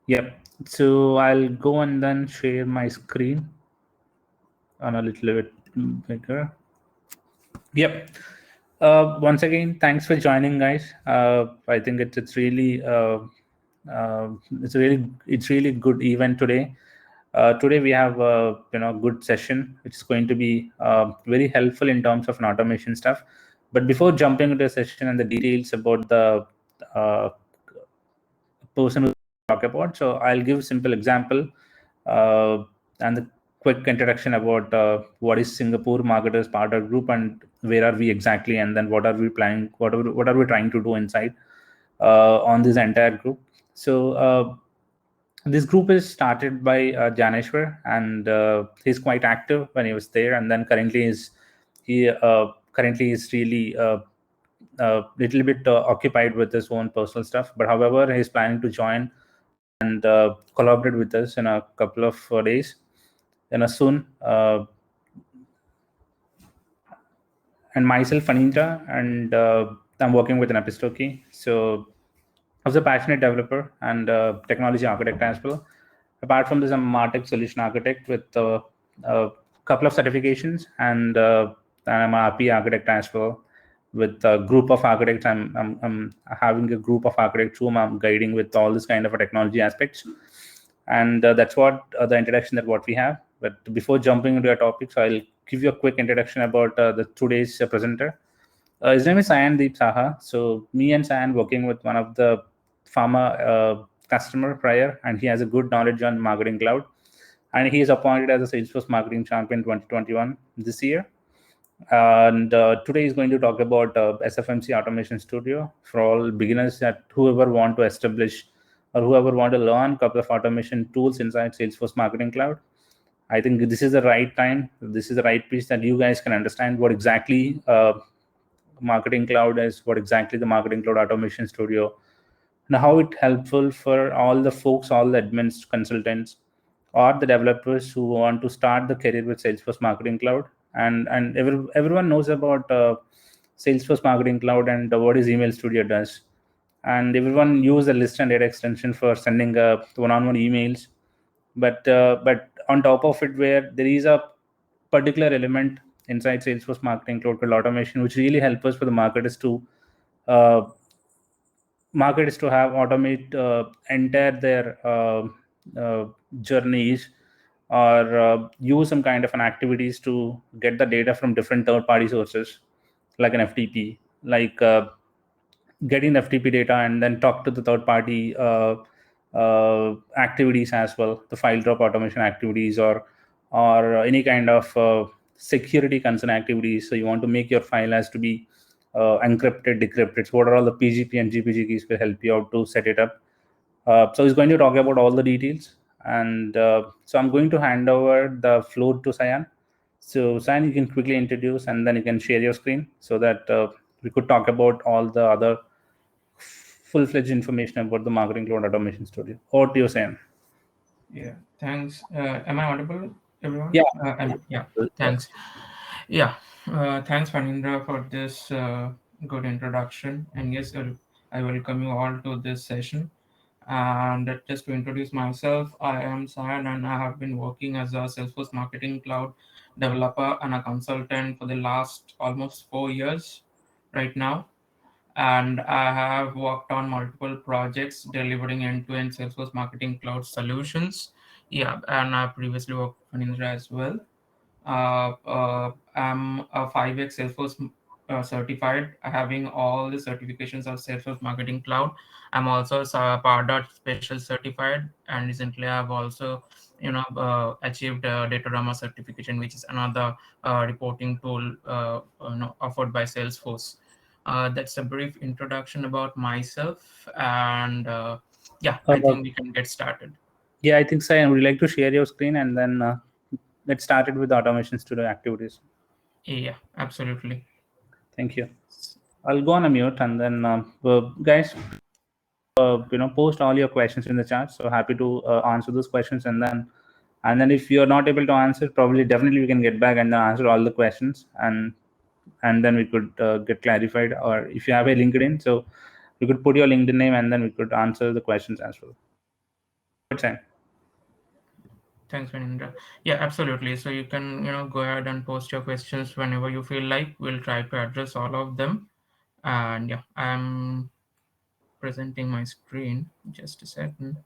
Yep. So I'll go and then share my screen on a little bit bigger. Yep. Once again, thanks for joining, guys. I think it's really it's really good event today. Today we have a good session, which is going to be very helpful in terms of an automation stuff. But before jumping into the session and the details about the uh, person who talk about, so I'll give a simple example and the quick introduction about what is Singapore Marketers Marketer Group and where are we exactly, and then what are we planning, what are we trying to do inside on this entire group. So this group is started by Dnyaneshwar, and he's quite active when he was there, and then currently is really little bit occupied with his own personal stuff. But however, he's planning to join and collaborate with us in a couple of days, soon. And myself, Phaneendra, and I'm working with an Epistoki. So I was a passionate developer and technology architect as well. Apart from this, I'm a MarTech solution architect with a couple of certifications, and I'm a RP architect as well. With a group of architects, I'm having a group of architects whom I'm guiding with all this kind of a technology aspects, and that's what the introduction that what we have. But before jumping into our topics, I'll give you a quick introduction about the today's presenter. His name is Deep Saha. So me and Sayan working with one of the pharma customer prior, and he has a good knowledge on marketing cloud, and he is appointed as a Salesforce Marketing Champion 2021 this year. And today he's going to talk about SFMC Automation Studio for all beginners that whoever want to establish or whoever want to learn a couple of automation tools inside Salesforce Marketing Cloud. I think this is the right time. This is the right piece that you guys can understand what exactly Marketing Cloud is, what exactly the Marketing Cloud Automation Studio, and how it helpful for all the folks, all the admins, consultants, or the developers who want to start the career with Salesforce Marketing Cloud. And everyone knows about Salesforce Marketing Cloud and what is Email Studio does. And everyone use the list and data extension for sending one-on-one emails. But on top of it, where there is a particular element inside Salesforce Marketing Cloud called automation, which really helps us for the uh, marketers to have automate entire their journeys, or use some kind of an activities to get the data from different third-party sources, like an FTP, like getting the FTP data and then talk to the third-party activities as well, the file drop automation activities, or any kind of security concern activities. So you want to make your file has to be encrypted, decrypted. So what are all the PGP and GPG keys will help you out to set it up. So he's going to talk about all the details, and so I'm going to hand over the floor to Sayan. So Sayan, you can quickly introduce, and then you can share your screen so that we could talk about all the other full-fledged information about the Marketing Cloud Automation Studio. Over to you, Sayan. Yeah, thanks. Am I audible, everyone? Yeah. Yeah, thanks. Yeah, thanks, Phaneendra, for this good introduction. And yes, I welcome you all to this session. And just to introduce myself, I am Sayan, and I have been working as a Salesforce Marketing Cloud developer and a consultant for the last almost 4 years right now. And I have worked on multiple projects delivering end-to-end Salesforce Marketing Cloud solutions. Yeah, and I previously worked for Phaneendra as well. I'm a 5x Salesforce certified, having all the certifications of Salesforce Marketing Cloud. I'm also Pardot Special certified, and recently I've also, achieved Datorama certification, which is another reporting tool, offered by Salesforce. That's a brief introduction about myself, and yeah, I Uh, think we can get started. yeah, I think, Sayan, would you like to share your screen, and then let's start it with the Automation Studio activities. Yeah, absolutely. Thank you. I'll go on a mute, and then guys, post all your questions in the chat. So happy to answer those questions, and then if you're not able to answer, probably definitely we can get back and answer all the questions, and then we could get clarified. Or if you have a LinkedIn, so you could put your LinkedIn name, and then we could answer the questions as well. Good sign. Thanks, Phaneendra. Yeah, absolutely. So you can, go ahead and post your questions whenever you feel like. We'll try to address all of them. And yeah, I'm presenting my screen. Just a second.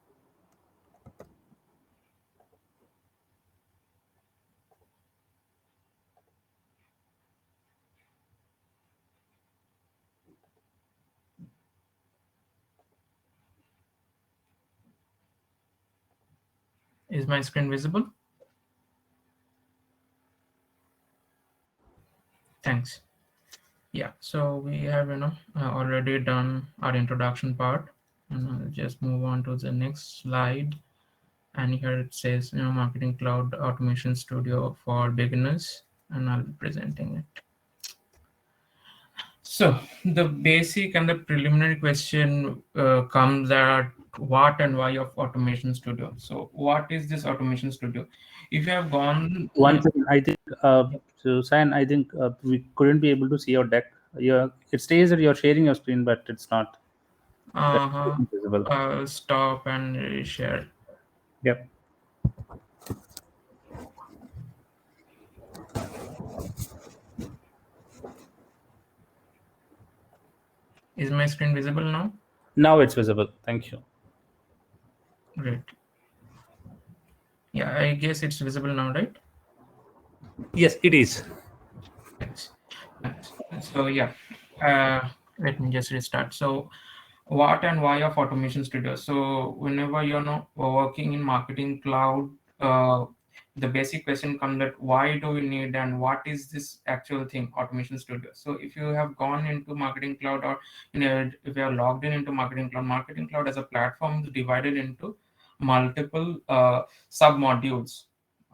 Is my screen visible? Thanks. Yeah, so we have, already done our introduction part. And I'll just move on to the next slide. And here it says, Marketing Cloud Automation Studio for Beginners. And I'll be presenting it. So the basic and the preliminary question comes at what and why of Automation Studio. So what is this Automation Studio? If you have gone, One thing, I think, so Sayan, I think we couldn't be able to see your deck. It stays that you're sharing your screen, but it's not uh, visible. stop and share. Yep. Is my screen visible now? Now it's visible. Thank you. Great. Yeah, I guess it's visible now, right? Yes, it is. Thanks. Thanks. So yeah, let me just restart. So what and why of Automation Studio? So whenever working in Marketing Cloud, uh, the basic question comes that why do we need and what is this actual thing, Automation Studio? So if you have gone into Marketing Cloud, or if you are logged in into Marketing Cloud as a platform is divided into multiple sub modules.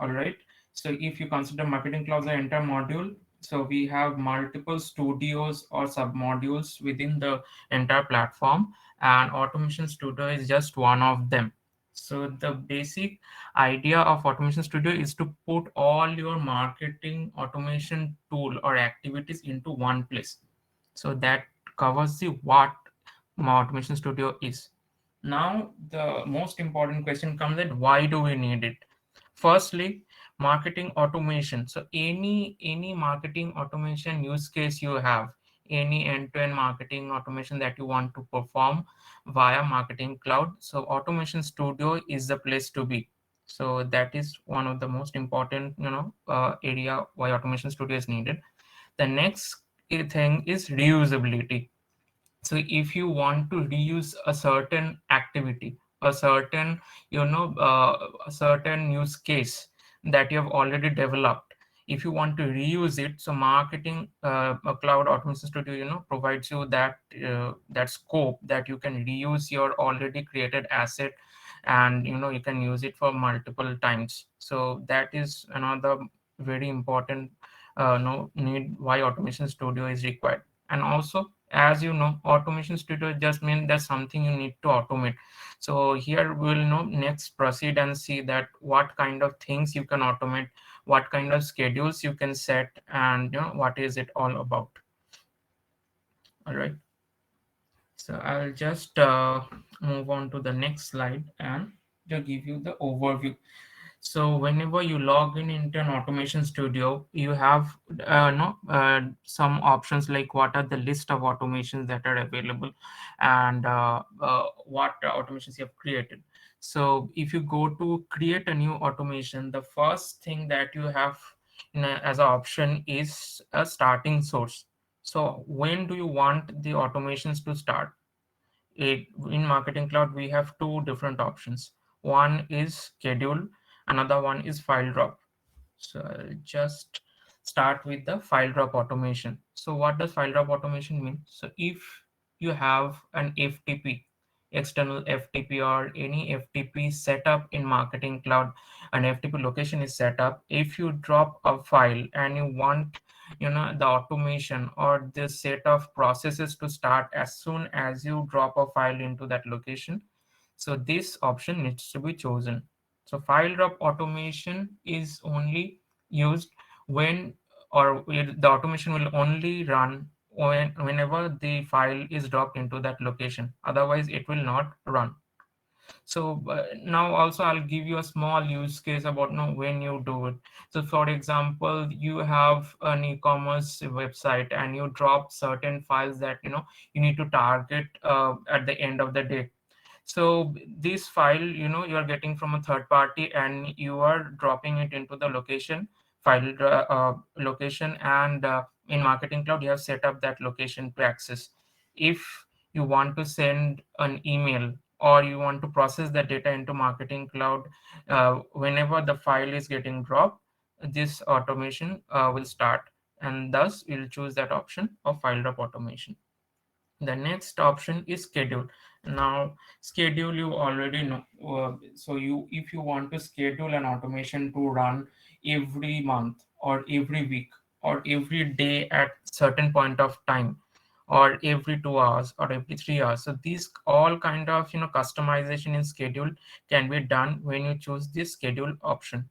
All right. So if you consider Marketing Cloud as an entire module, so we have multiple studios or sub modules within the entire platform, and Automation Studio is just one of them. So the basic idea of Automation Studio is to put all your marketing automation tool or activities into one place. So that covers the what Automation Studio is. Now the most important question comes at why do we need it? Firstly, marketing automation. So any marketing automation use case you have, any end-to-end marketing automation that you want to perform via Marketing Cloud, so Automation Studio is the place to be. So that is one of the most important area why Automation Studio is needed. The next thing is reusability. So if you want to reuse a certain activity, a certain a certain use case that you have already developed, if you want to reuse it, so marketing a cloud automation studio provides you that scope that you can reuse your already created asset, and you can use it for multiple times. So that is another very important no need why automation studio is required. And also, as you know, automation studio just means there's something you need to automate. So here we'll next proceed and see that what kind of things you can automate, what kind of schedules you can set, and what is it all about. All right, so I'll just move on to the next slide and to give you the overview. So whenever you log in into an automation studio, you have no some options like what are the list of automations that are available, and what automations you have created. So if you go to create a new automation, the first thing that you have as an option is a starting source. So when do you want the automations to start? In Marketing Cloud, we have two different options. One is schedule, another one is file drop. So I'll just start with the file drop automation. So what does file drop automation mean? So if you have an FTP, external FTP, or any FTP set up in Marketing Cloud, an FTP location is set up. If you drop a file and you want the automation or the set of processes to start as soon as you drop a file into that location, so this option needs to be chosen. So file drop automation is only used when, the automation will only run whenever the file is dropped into that location. Otherwise, it will not run. So now also I'll give you a small use case about when you do it. So for example, you have an e-commerce website and you drop certain files that you need to target at the end of the day. So this file you are getting from a third party, and you are dropping it into the location, and in Marketing Cloud you have set up that location to access. If you want to send an email or you want to process the data into Marketing Cloud, whenever the file is getting dropped, this automation will start, and thus we'll choose that option of file drop automation. The next option is schedule. Now schedule, you already know. So you if you want to schedule an automation to run every month or every week or every day at certain point of time, or every 2 hours or every 3 hours, so these all kind of customization in schedule can be done when you choose this schedule option.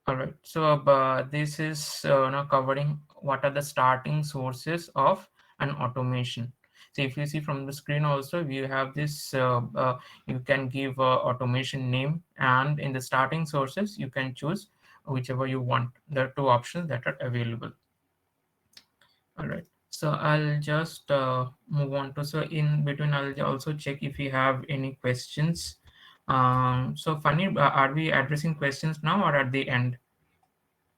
All right. So this is now covering what are the starting sources of an automation. So if you see from the screen also, we have this, you can give automation name, and in the starting sources, you can choose whichever you want. There are two options that are available. All right. So I'll just move on to, so in between, I'll also check if you have any questions. So Funny, are we addressing questions now or at the end?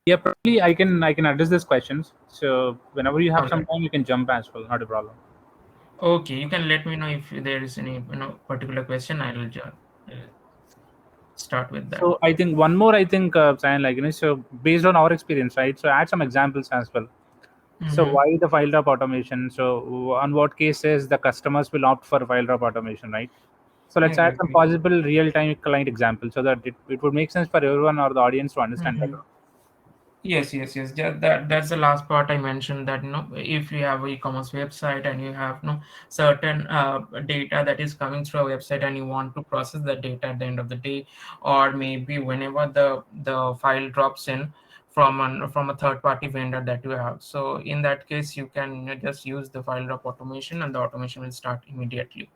Yeah, probably I can address these questions. So whenever you have All some right. time, you can jump as well. Not a problem. Okay, you can let me know if there is any particular question. I'll start with that. So I think one more. I think Sayan, so based on our experience, right? So add some examples as well. So Mm-hmm. why the file drop automation? So on what cases the customers will opt for file drop automation, right? So let's add some Exactly. possible real-time client examples so that it would make sense for everyone or the audience to understand Mm-hmm. better. Yes. That's the last part I mentioned, that if you have an e-commerce website and you have certain data that is coming through a website, and you want to process the data at the end of the day, or maybe whenever the file drops in from a third party vendor that you have. So in that case, you can just use the file drop automation, and the automation will start immediately.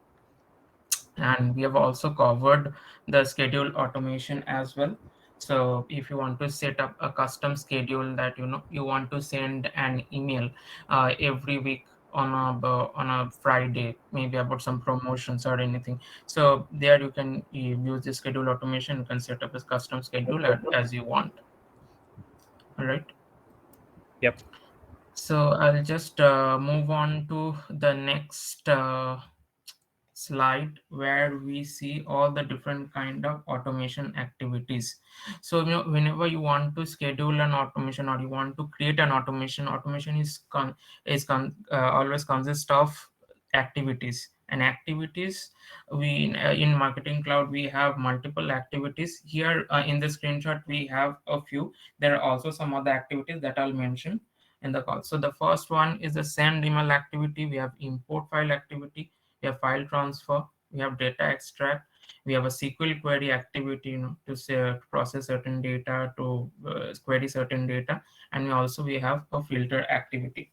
And we have also covered the schedule automation as well. So if you want to set up a custom schedule that you want to send an email every week on a Friday, maybe about some promotions or anything, so there you use the schedule automation. You can set up a custom schedule as you want. All right. Yep. So I'll just move on to the next slide, where we see all the different kind of automation activities. So whenever you want to schedule an automation or you want to create an automation always consists of activities. And activities, we in Marketing Cloud, we have multiple activities. Here in the screenshot we have a few. There are also some other activities that I'll mention in the call. So the first one is the send email activity. We have import file activity, we have file transfer, we have data extract, we have a SQL query activity, to say, to process certain data, to query certain data, and we have a filter activity.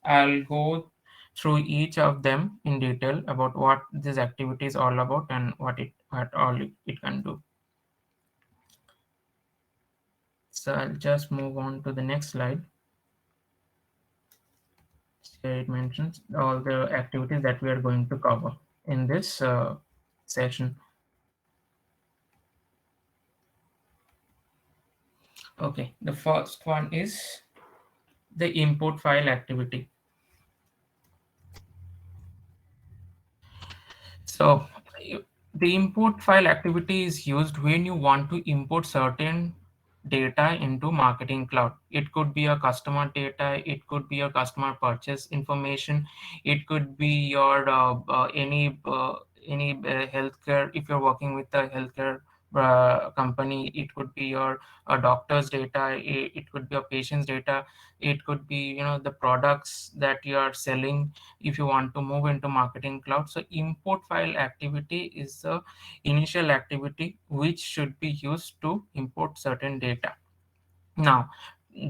I'll go through each of them in detail about what this activity is all about and what all it can do. So I'll just move on to the next slide. Here it mentions all the activities that we are going to cover in this session. Okay, the first one is the import file activity. So the import file activity is used when you want to import certain data into Marketing Cloud. It could be a customer data, it could be a customer purchase information, it could be your any healthcare. If you're working with a healthcare company, it could be your doctor's data, it could be a patient's data, it could be the products that you are selling if you want to move into Marketing Cloud. So import file activity is the initial activity which should be used to import certain data. Now,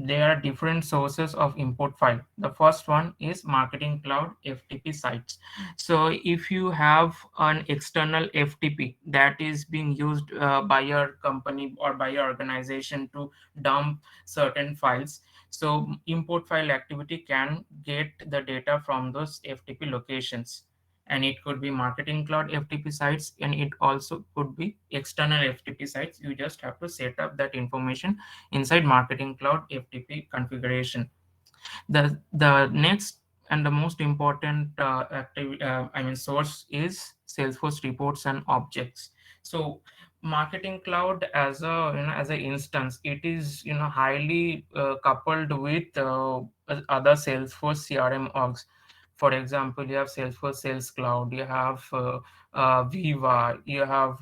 there are different sources of import file. The first one is Marketing Cloud FTP sites. So if you have an external FTP that is being used by your company or by your organization to dump certain files, so import file activity can get the data from those FTP locations. And it could be Marketing Cloud FTP sites, and it also could be external FTP sites. You just have to set up that information inside Marketing Cloud FTP configuration. The next and the most important source is Salesforce reports and objects. So Marketing Cloud as a as an instance, it is highly coupled with other Salesforce CRM orgs. For example, you have Salesforce Sales Cloud, you have Viva, you have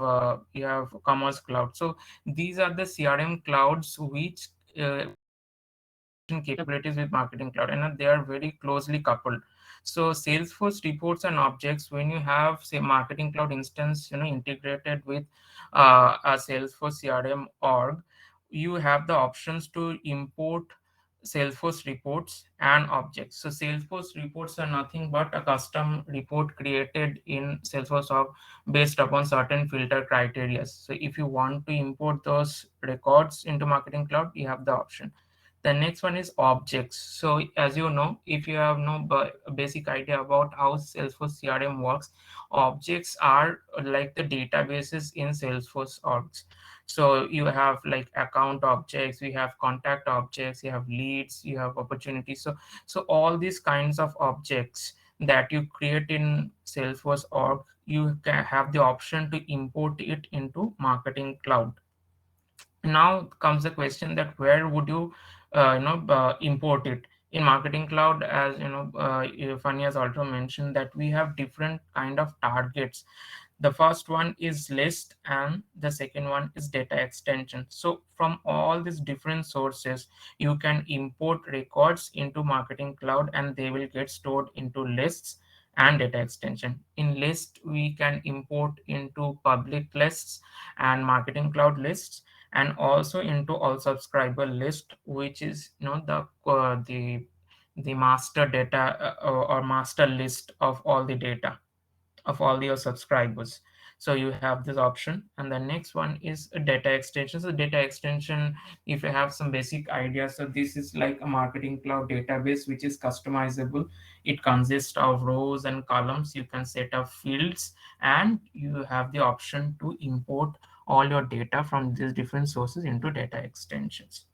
Commerce Cloud. So these are the CRM clouds which capabilities with Marketing Cloud, and they are very closely coupled. So Salesforce reports and objects, when you have say Marketing Cloud instance integrated with a Salesforce CRM org, you have the options to import Salesforce reports and objects. So Salesforce reports are nothing but a custom report created in Salesforce org based upon certain filter criteria. So if you want to import those records into Marketing Cloud, you have the option. The next one is objects. So as you know, if you have no basic idea about how Salesforce CRM works, objects are like the databases in Salesforce orgs. So you have like account objects, we have contact objects, you have leads, you have opportunities. So all these kinds of objects that you create in Salesforce org, you can have the option to import it into Marketing Cloud. Now comes the question that where would you import it in Marketing Cloud? As Fanny has also mentioned that we have different kind of targets. The first one is list and the second one is data extension. So from all these different sources, you can import records into Marketing Cloud and they will get stored into lists and data extension. In list, we can import into public lists and Marketing Cloud lists, and also into all subscriber list, which is the master data or master list of all the data of all your subscribers. So you have this option. And the next one is a data extension. So data extension, if you have some basic ideas, so this is like a Marketing Cloud database which is customizable. It consists of rows and columns. You can set up fields and you have the option to import all your data from these different sources into data extensions.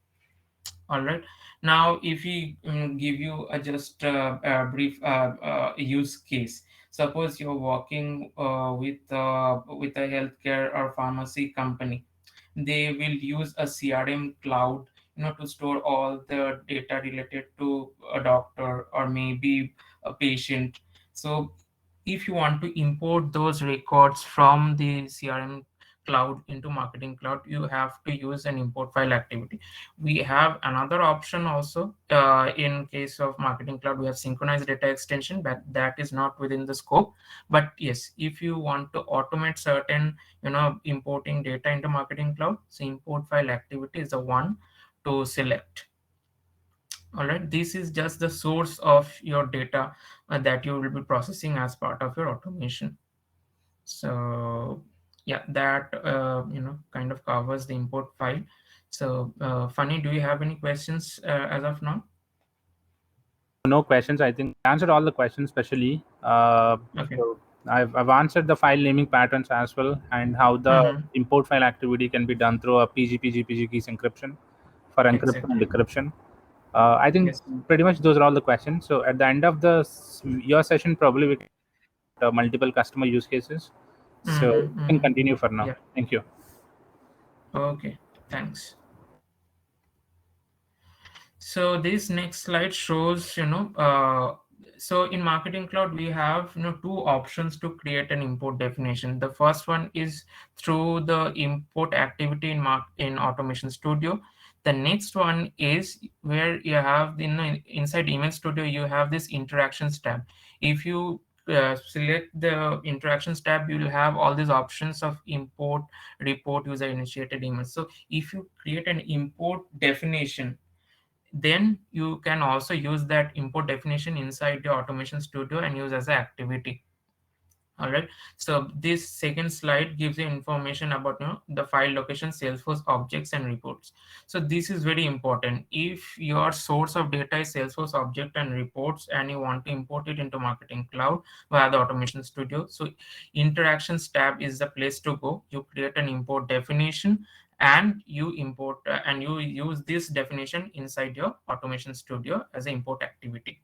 All right. Now, if we give you a brief use case, suppose you're working with a healthcare or pharmacy company. They will use a CRM cloud, to store all the data related to a doctor or maybe a patient. So if you want to import those records from the CRM cloud into Marketing Cloud, you have to use an import file activity. We have another option also. In case of Marketing Cloud, we have synchronized data extension, but that is not within the scope. But yes, if you want to automate certain importing data into Marketing Cloud, so import file activity is the one to select. All right, this is just the source of your data that you will be processing as part of your automation. So yeah, that kind of covers the import file. So Funny, do you have any questions as of now? No questions. I think I answered all the questions, especially. Okay. So I've answered the file naming patterns as well, and how the Mm-hmm. import file activity can be done through a PG keys encryption for encryption and Exactly. decryption. I think Yes. pretty much those are all the questions. So at the end of your session, probably we can multiple customer use cases. So Mm-hmm. we can Mm-hmm. continue for now. Yeah. Thank you. Okay. Thanks. So this next slide shows, so in Marketing Cloud, we have, two options to create an import definition. The first one is through the import activity in Automation Studio. The next one is where you have inside Email Studio, you have this interactions tab. If you select the interactions tab, you will have all these options of import, report, user initiated emails. So if you create an import definition, Then you can also use that import definition inside your automation studio and use as an activity. All right, so this second slide gives you information about, the file location, Salesforce objects and reports. So this is very important. If your source of data is Salesforce object and reports and you want to import it into Marketing Cloud via the automation studio, so interactions tab is the place to go. You create an import definition and you import and you use this definition inside your automation studio as an import activity.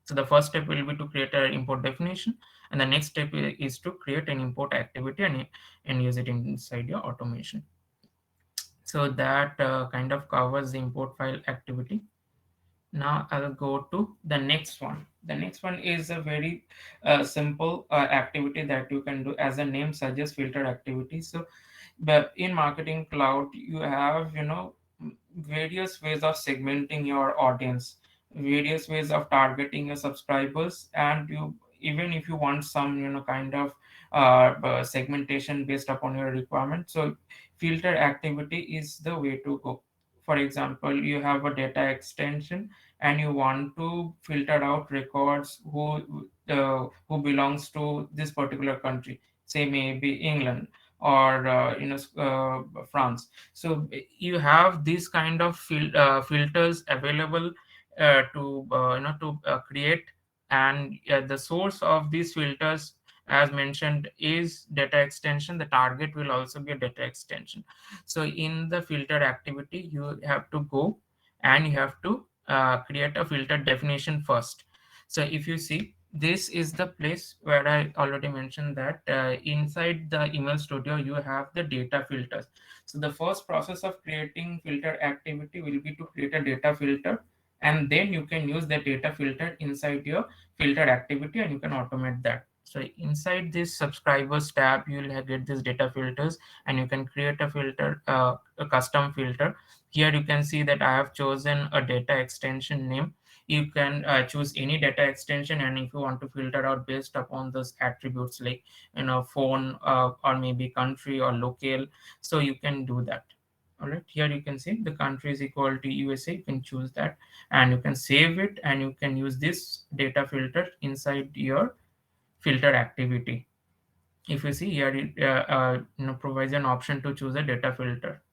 So the first step will be to create an import definition, and the next step is to create an import activity and use it inside your automation. So that kind of covers the import file activity. Now I'll go to the next one. The next one is a very simple activity that you can do, as the name suggests, filter activity. So but in Marketing Cloud you have, various ways of segmenting your audience, various ways of targeting your subscribers, and you, even if you want some, kind of segmentation based upon your requirement, so filter activity is the way to go. For example, you have a data extension and you want to filter out records who belongs to this particular country, say maybe England or France. So you have these kind of filters available to create, and the source of these filters, as mentioned, is data extension. The target will also be a data extension. So in the filter activity you have to go and you have to create a filter definition first. So if you see, this is the place where I already mentioned that inside the email studio you have the data filters. So the first process of creating filter activity will be to create a data filter, and then you can use the data filter inside your filter activity and you can automate that. So inside this subscribers tab you will get this data filters, and you can create a filter, a custom filter. Here you can see that I have chosen a data extension name. You can choose any data extension, and if you want to filter out based upon those attributes like, phone, or maybe country or local, so you can do that. All right, here you can see the country is equal to USA. You can choose that and you can save it, and you can use this data filter inside your filter activity. If you see here, it provides an option to choose a data filter.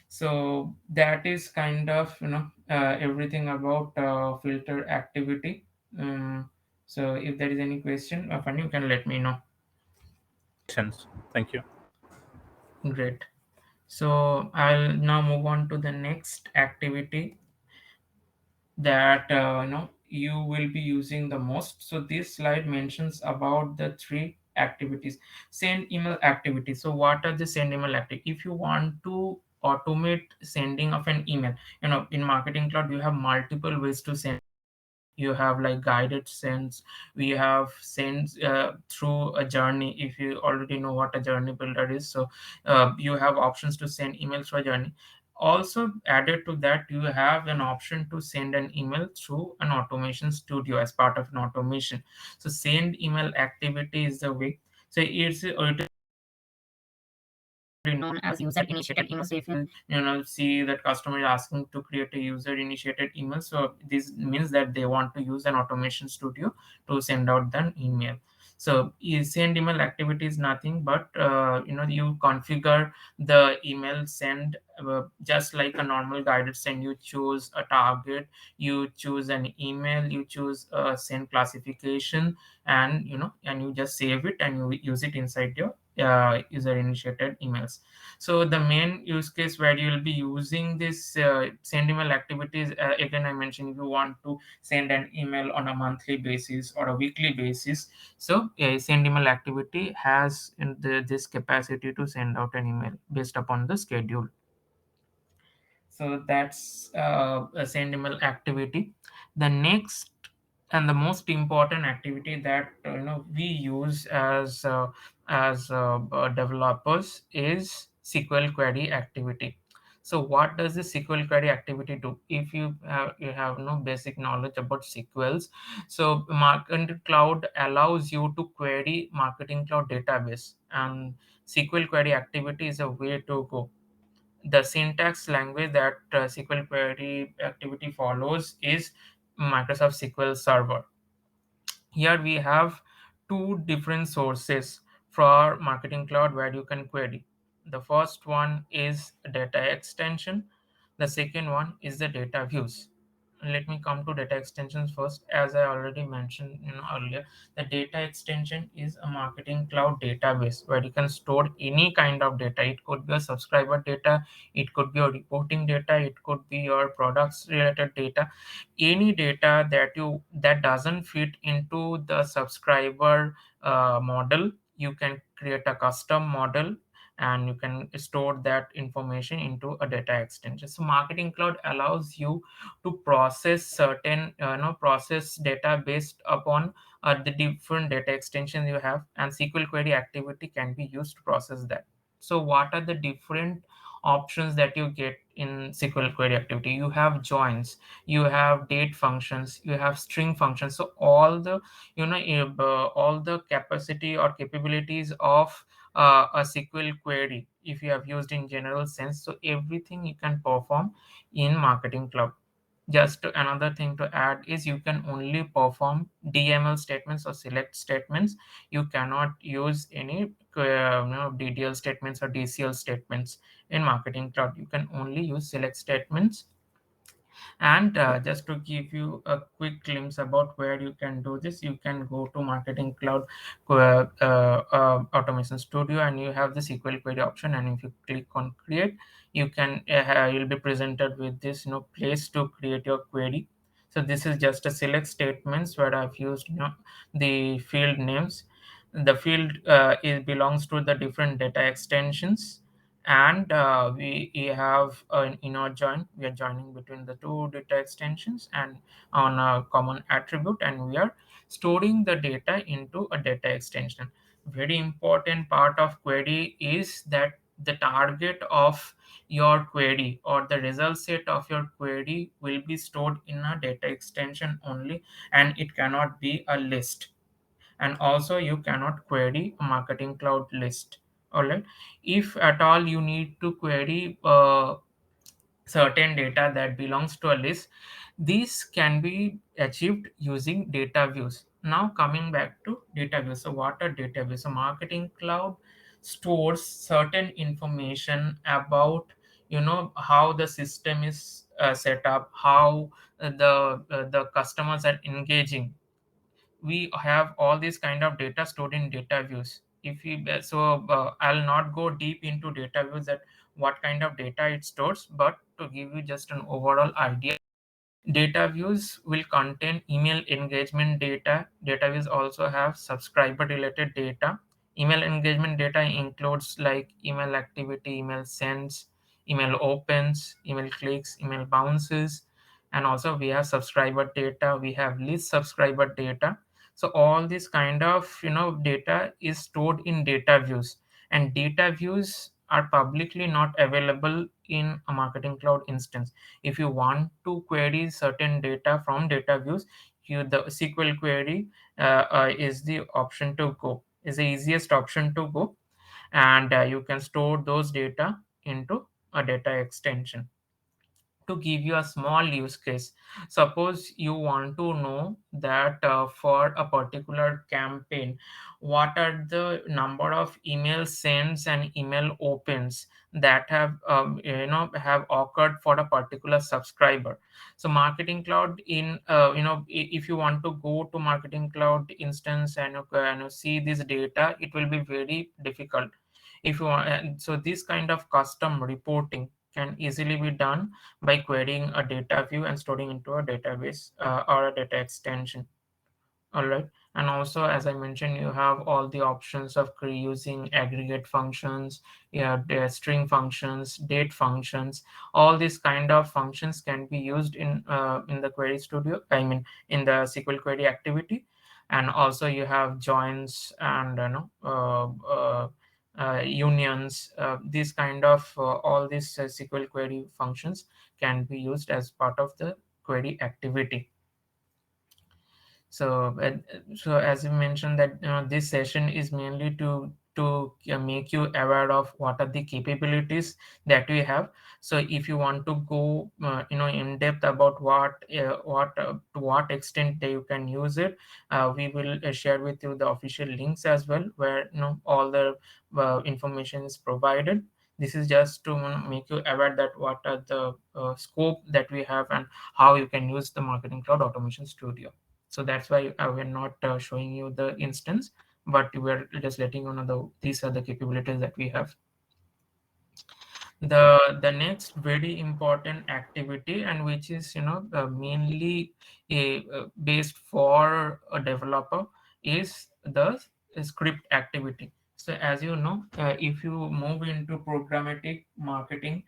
So that is kind of, everything about filter activity. So if there is any question, Fanny, you can let me know. Sense. Thank you. Great. So I'll now move on to the next activity that you will be using the most. So this slide mentions about the three activities. Send email activity. So what are the send email activity? If you want to automate sending of an email, in Marketing Cloud you have multiple ways to send. You have like guided sends, we have sends through a journey. If you already know what a journey builder is, so you have options to send emails through a journey. Also added to that, you have an option to send an email through an automation studio as part of an automation. So send email activity is the way. So it is known as user initiated email. So if you see that customer is asking to create a user initiated email, so this means that they want to use an automation studio to send out an email. So send email activity is nothing but you configure the email send just like a normal guided send. You choose a target, you choose an email, you choose a send classification, and you just save it and you use it inside your user initiated emails. So the main use case where you will be using this send email activities, again I mentioned, if you want to send an email on a monthly basis or a weekly basis, so a send email activity has this capacity to send out an email based upon the schedule. So that's a send email activity. The next and the most important activity that we use as developers is SQL query activity. So what does the SQL query activity do? If you have no basic knowledge about SQLs, so Marketing Cloud allows you to query Marketing Cloud database, and SQL query activity is a way to go. the syntax language that SQL Query Activity follows is Microsoft SQL Server. Here we have two different sources for Marketing Cloud where you can query. The first one is data extension. The second one is the data views. Let me come to data extensions first. As I already mentioned earlier, the data extension is a Marketing Cloud database where you can store any kind of data. It could be a subscriber data, it could be your reporting data, it could be your products related data, any data that doesn't fit into the subscriber model. You can create a custom model and you can store that information into a data extension. So Marketing Cloud allows you to process certain process data based upon the different data extensions you have, and SQL Query Activity can be used to process that. So what are the different options that you get in SQL Query Activity? You have joins, you have date functions, you have string functions. So all the all the capacity or capabilities of a SQL query, if you have used in general sense, so everything you can perform in Marketing Cloud. Just another thing to add is you can only perform DML statements or select statements. You cannot use any DDL statements or DCL statements in Marketing Cloud. You can only use select statements. And just to give you a quick glimpse about where you can do this, you can go to Marketing Cloud Automation Studio, and you have the SQL query option. And if you click on create, you'll be presented with this place to create your query. So this is just a select statements where I've used the field names. The field it belongs to the different data extensions, and we have an inner join. We are joining between the two data extensions and on a common attribute, and we are storing the data into a data extension. Very important part of query is that the target of your query or the result set of your query will be stored in a data extension only, and it cannot be a list. And also you cannot query a Marketing Cloud list. All right, if at all you need to query certain data that belongs to a list, these can be achieved using data views. Now coming back to data views, so what are data views? So Marketing Cloud stores certain information about how the system is set up, how the customers are engaging. We have all these kind of data stored in data views. If we I'll not go deep into data views that what kind of data it stores, but to give you just an overall idea, data views will contain email engagement data. Data views also have subscriber related data. Email engagement data includes like email activity, email sends, email opens, email clicks, email bounces. And also we have subscriber data, we have list subscriber data. So all this kind of data is stored in data views, and data views are publicly not available in a Marketing Cloud instance. If you want to query certain data from data views, the SQL query is the option to go, is the easiest option to go. And you can store those data into a data extension. To give you a small use case, suppose you want to know that for a particular campaign, what are the number of email sends and email opens that have occurred for a particular subscriber. So Marketing Cloud in if you want to go to Marketing Cloud instance and see this data, it will be very difficult. If you want, so this kind of custom reporting can easily be done by querying a data view and storing into a database or a data extension. All right. And also, as I mentioned, you have all the options of using aggregate functions, yeah, the string functions, date functions. All these kind of functions can be used in the Query Studio. I mean, in the SQL Query Activity. And also, you have joins and unions. These kind of all these SQL query functions can be used as part of the query activity. So, so as you mentioned that this session is mainly to to make you aware of what are the capabilities that we have. So if you want to go in depth about what to what extent you can use it, we will share with you the official links as well, where all the information is provided. This is just to make you aware that what are the scope that we have and how you can use the Marketing Cloud Automation Studio. So that's why we're not showing you the instance, but we're just letting you know these are the capabilities that we have. The next very important activity, and which is mainly based for a developer, is the script activity. So as you know, if you move into programmatic marketing,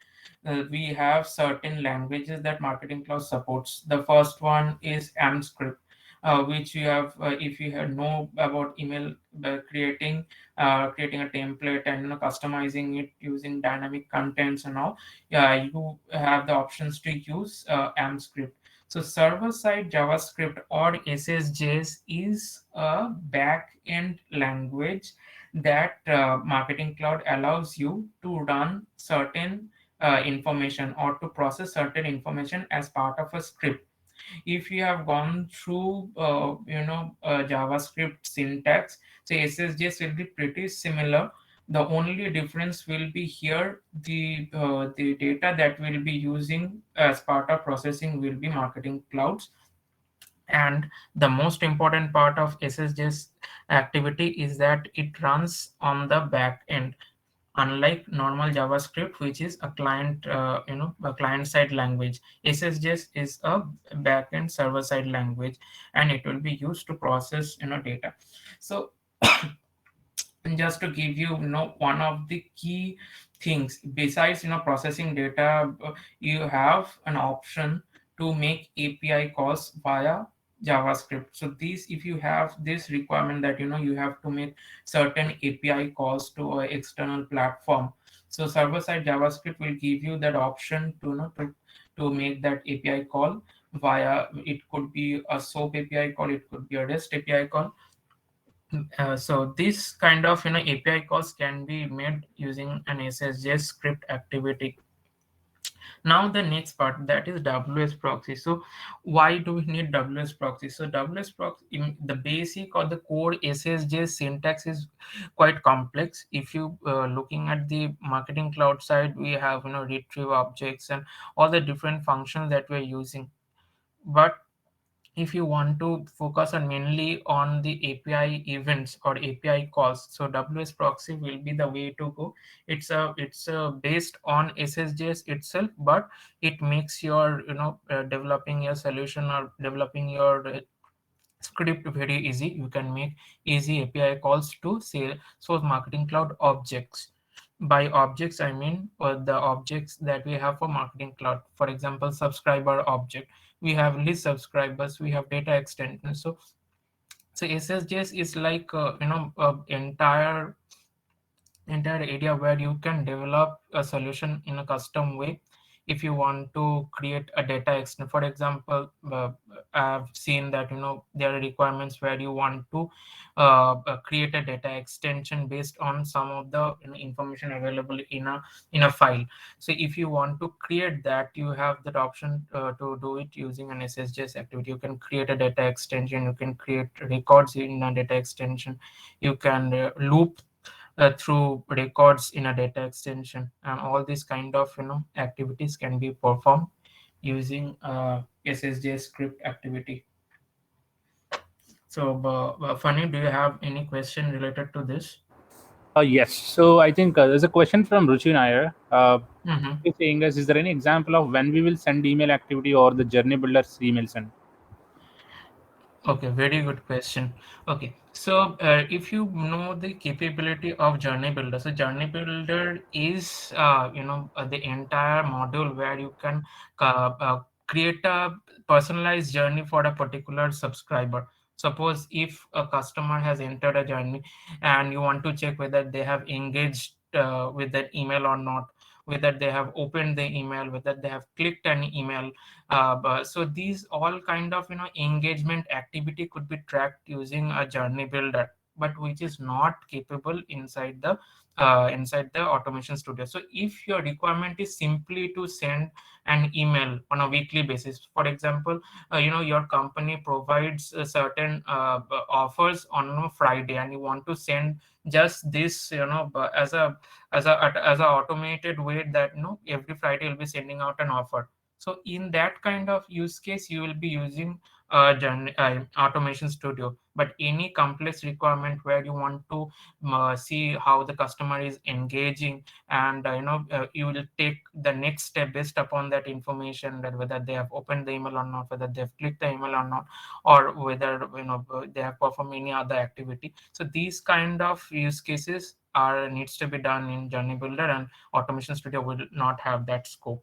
we have certain languages that Marketing Cloud supports. The first one is AMScript, which you have if you know about email creating a template and customizing it using dynamic contents and all. Yeah, you have the options to use AMScript. So server side JavaScript or SSJS is a back end language that Marketing Cloud allows you to run certain information or to process certain information as part of a script. If you have gone through JavaScript syntax, so SSJS will be pretty similar. The only difference will be here, the data that we'll be using as part of processing will be Marketing Clouds. And the most important part of SSJS activity is that it runs on the back end, unlike normal JavaScript, which is a a client side language. SSJS is a backend server side language, and it will be used to process data. So and just to give you, one of the key things besides processing data, you have an option to make API calls via JavaScript. So these, if you have this requirement that you have to make certain API calls to an external platform, so server side JavaScript will give you that option to to make that API call via, it could be a SOAP API call, it could be a REST API call. So this kind of API calls can be made using an SSJS script activity. Now the next part, that is WS proxy. So why do we need WS proxy? So WS proxy, the basic or the core SSJS syntax is quite complex. If you looking at the Marketing Cloud side, we have retrieve objects and all the different functions that we're using. But if you want to focus on mainly on the API events or API calls, so WS proxy will be the way to go. It's based on SSJS itself, but it makes your developing your solution or developing your script very easy. You can make easy API calls to say source Marketing Cloud objects. By objects, I mean the objects that we have for Marketing Cloud. For example, subscriber object. We have list subscribers. We have data extensions. So SSJS is like entire area where you can develop a solution in a custom way. If you want to create a data extension, for example, I've seen that there are requirements where you want to create a data extension based on some of the information available in a file. So if you want to create that, you have that option to do it using an SSJS activity. You can create a data extension, you can create records in a data extension, you can loop through records in a data extension, and all these kind of activities can be performed using SSJ script activity. So Funny, do you have any question related to this? Yes. So I think there's a question from Ruchi Nair. Mm-hmm. He's saying is there any example of when we will send email activity or the journey builder's email send? Okay, very good question. Okay, so if you know the capability of Journey Builder, so Journey Builder is the entire module where you can create a personalized journey for a particular subscriber. Suppose if a customer has entered a journey and you want to check whether they have engaged with that email or not, whether they have opened the email, whether they have clicked an email. So these all kind of engagement activity could be tracked using a journey builder. but which is not capable inside the automation studio. So if your requirement is simply to send an email on a weekly basis, for example, your company provides certain offers on a Friday, and you want to send just this, as a automated way, that every Friday you'll be sending out an offer. So in that kind of use case, you will be using automation studio. But any complex requirement where you want to see how the customer is engaging, and you will take the next step based upon that information, that whether they have opened the email or not, whether they have clicked the email or not, or whether they have performed any other activity. So these kind of use cases are needs to be done in Journey Builder, and automation studio will not have that scope.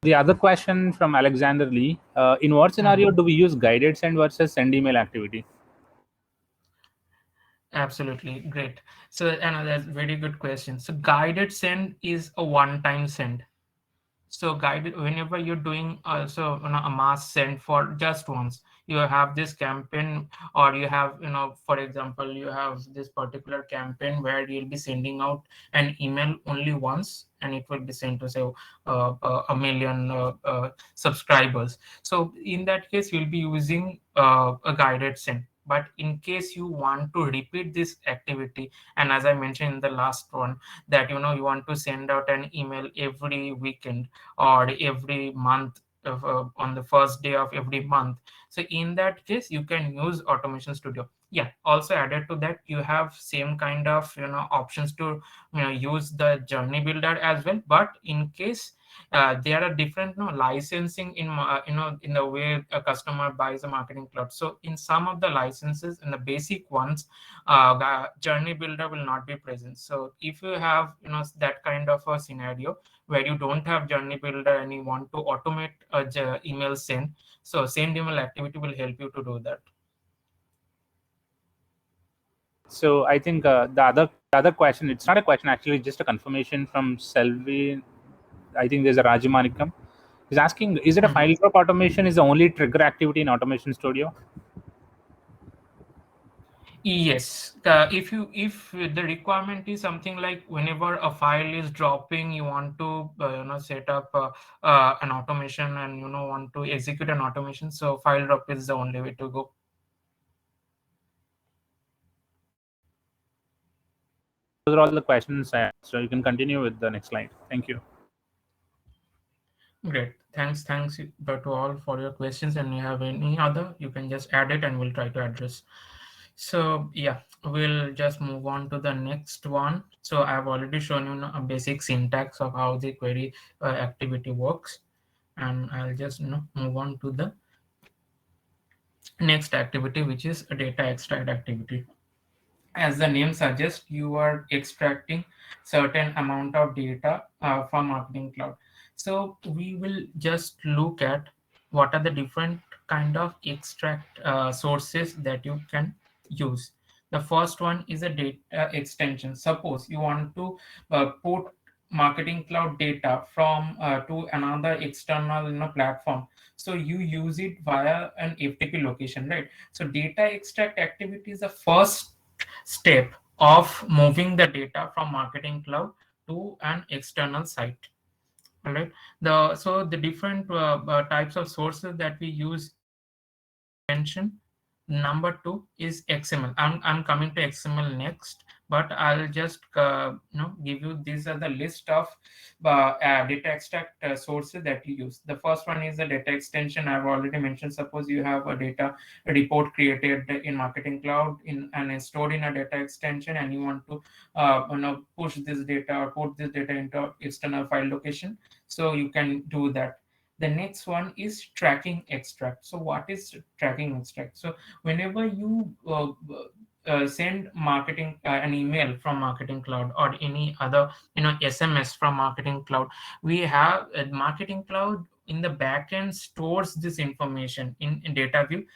The other question from Alexander Lee: in what scenario do we use guided send versus send email activity? Absolutely great. So another very good question. So guided send is a one-time send. So guided, whenever you're doing also a mass send for just once, you have this campaign, or you have, for example, you have this particular campaign where you'll be sending out an email only once, and it will be sent to say a million subscribers. So in that case, you'll be using a guided send. But in case you want to repeat this activity, and as I mentioned in the last one, that you want to send out an email every weekend or every month, on the first day of every month, so in that case you can use automation studio. Yeah, also added to that, you have same kind of options to use the journey builder as well. But in case there are different licensing in in the way a customer buys a marketing cloud. So in some of the licenses, in the basic ones, the journey builder will not be present. So if you have that kind of a scenario where you don't have journey builder and you want to automate a email send, so send email activity will help you to do that. So I think the other question, it's not a question actually, just a confirmation from Selvi. I think there's a Rajamanikam. He's asking, is it a file drop automation is the only trigger activity in Automation Studio? Yes, if the requirement is something like whenever a file is dropping, you want to set up an automation, and want to execute an automation. So file drop is the only way to go. Those are all the questions. So you can continue with the next slide. Thank you. Great. Thanks to all for your questions. And you have any other, you can just add it and we'll try to address. So yeah, we'll just move on to the next one. So I've already shown you a basic syntax of how the query activity works, and I'll just move on to the next activity, which is a data extract activity. As the name suggests, you are extracting certain amount of data from marketing cloud. So we will just look at what are the different kind of extract sources that you can use. The first one is a data extension. Suppose you want to put marketing cloud data from to another external platform, so you use it via an FTP location, right? So data extract activity is the first step of moving the data from marketing cloud to an external site. All right. The different types of sources that we use mention. Number two is XML. I'm coming to XML next, but I'll just give you, these are the list of data extract sources that you use. The first one is the data extension. I've already mentioned. Suppose you have a data report created in Marketing Cloud and stored in a data extension, and you want to push this data or put this data into external file location. So you can do that. The next one is tracking extract. So what is tracking extract? So whenever you send marketing an email from Marketing Cloud, or any other SMS from Marketing Cloud, we have a Marketing Cloud in the backend stores this information in data view.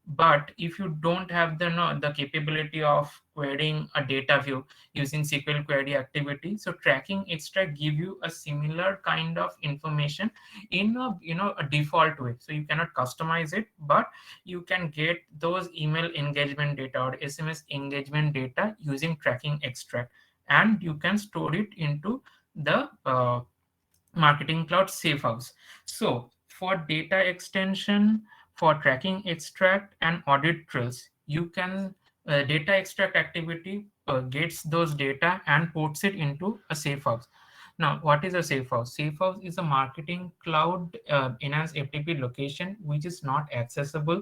But if you don't have the no, the capability of querying a data view using SQL query activity, so tracking extract give you a similar kind of information in a a default way. So you cannot customize it, but you can get those email engagement data or SMS engagement data using tracking extract, and you can store it into the Marketing Cloud Safe House. So for data extension, for tracking extract and audit trails, you can data extract activity gets those data and puts it into a safe house. Now, what is a safe house? Safe house is a marketing cloud enhanced FTP location which is not accessible,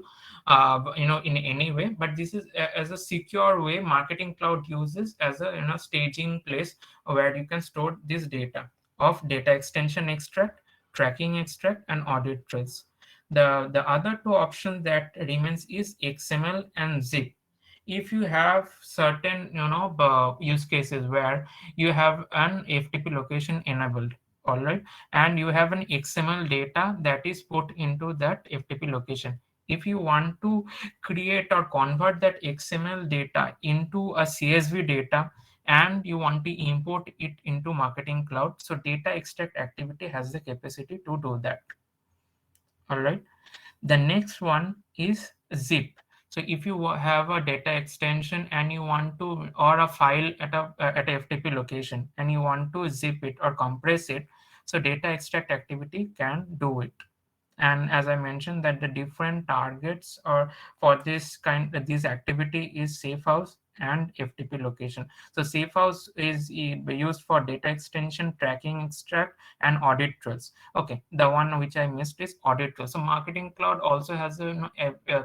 in any way. But this is as a secure way marketing cloud uses as a staging place where you can store this data of data extension extract, tracking extract, and audit trails. The other two options that remains is XML and zip. If you have certain use cases where you have an FTP location enabled, all right, and you have an XML data that is put into that FTP location. If you want to create or convert that XML data into a CSV data and you want to import it into Marketing Cloud, so data extract activity has the capacity to do that. All right. The next one is zip. So if you have a data extension and you want to, or a file at a FTP location and you want to zip it or compress it, so data extract activity can do it. And as I mentioned that the different targets or for this activity is safe house and FTP location. So safe house is used for data extension, tracking extract, and audit trails. Okay, the one which I missed is audit trails. So Marketing Cloud also has a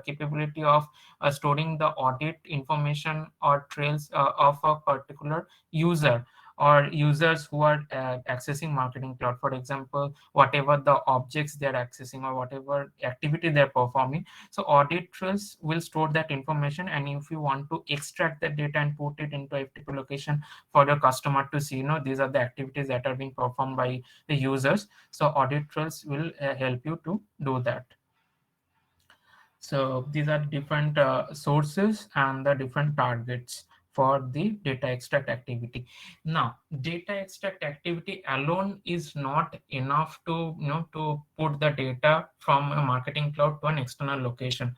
capability of storing the audit information or trails of a particular user or users who are accessing Marketing Cloud. For example, whatever the objects they're accessing or whatever activity they're performing. So audit trails will store that information, and if you want to extract that data and put it into a FTP location for the customer to see, these are the activities that are being performed by the users. So audit trails will help you to do that. So these are different sources and the different targets for the data extract activity. Now, data extract activity alone is not enough to to put the data from a Marketing Cloud to an external location.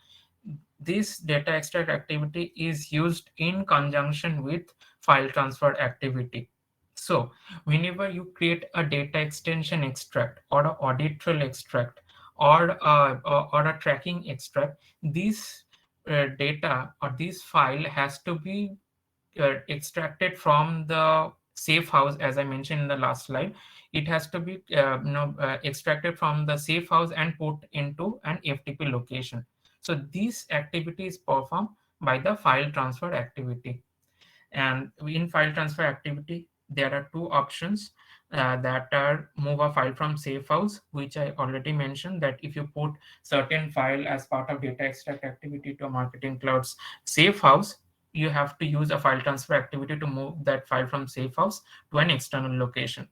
This data extract activity is used in conjunction with file transfer activity. So whenever you create a data extension extract or an audit trail extract or a tracking extract, this data or this file has to be extracted from the safe house. As I mentioned in the last slide, it has to be extracted from the safe house and put into an FTP location. So this activity is performed by the file transfer activity. And in file transfer activity, there are two options that are move a file from safe house, which I already mentioned that if you put certain file as part of data extract activity to a Marketing Cloud's safe house, you have to use a file transfer activity to move that file from safe house to an external location.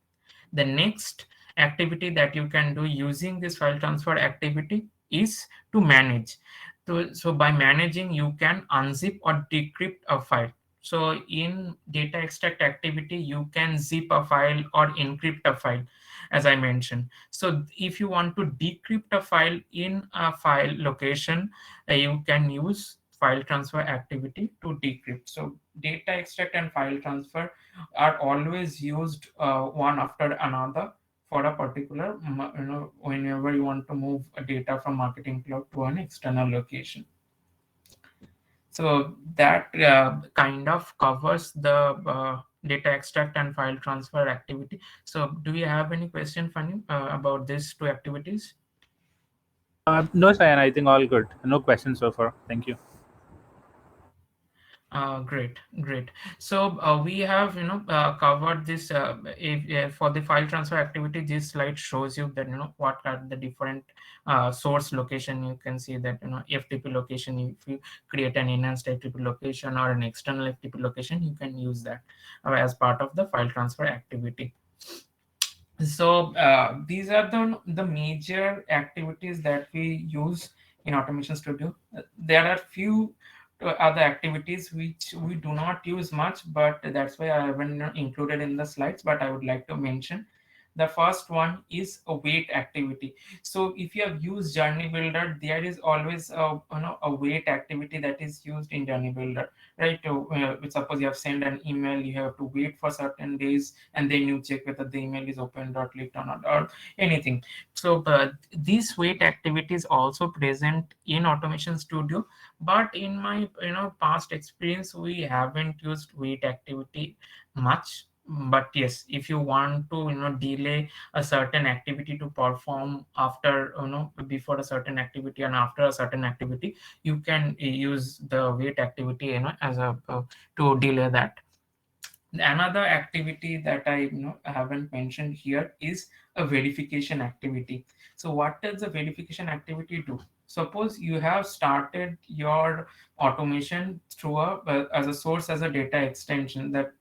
The next activity that you can do using this file transfer activity is to manage. So by managing, you can unzip or decrypt a file. So in data extract activity, you can zip a file or encrypt a file, as I mentioned. So if you want to decrypt a file in a file location, you can use file transfer activity to decrypt. So data extract and file transfer are always used one after another for a particular, whenever you want to move a data from Marketing Cloud to an external location. So that kind of covers the data extract and file transfer activity. So do you have any question, Fanny, about these two activities? No, Sayan, I think all good. No questions so far. Thank you. Great, great. So we have covered this. For the file transfer activity, this slide shows you that what are the different source location. You can see that FTP location. If you create an enhanced FTP location or an external FTP location, you can use that as part of the file transfer activity. So these are the major activities that we use in Automation Studio. There are few other activities which we do not use much, but that's why I haven't included in the slides, but I would like to mention. The first one is a wait activity. So if you have used Journey Builder, there is always a wait activity that is used in Journey Builder, right? Suppose you have sent an email, you have to wait for certain days, and then you check whether the email is opened or clicked or not, or anything. So these wait activities also present in Automation Studio, but in my past experience, we haven't used wait activity much. But yes, if you want to delay a certain activity to perform after before a certain activity and after a certain activity, you can use the wait activity as a to delay that. Another activity that I haven't mentioned here is a verification activity. So what does the verification activity do? Suppose you have started your automation through as a source, as a data extension, that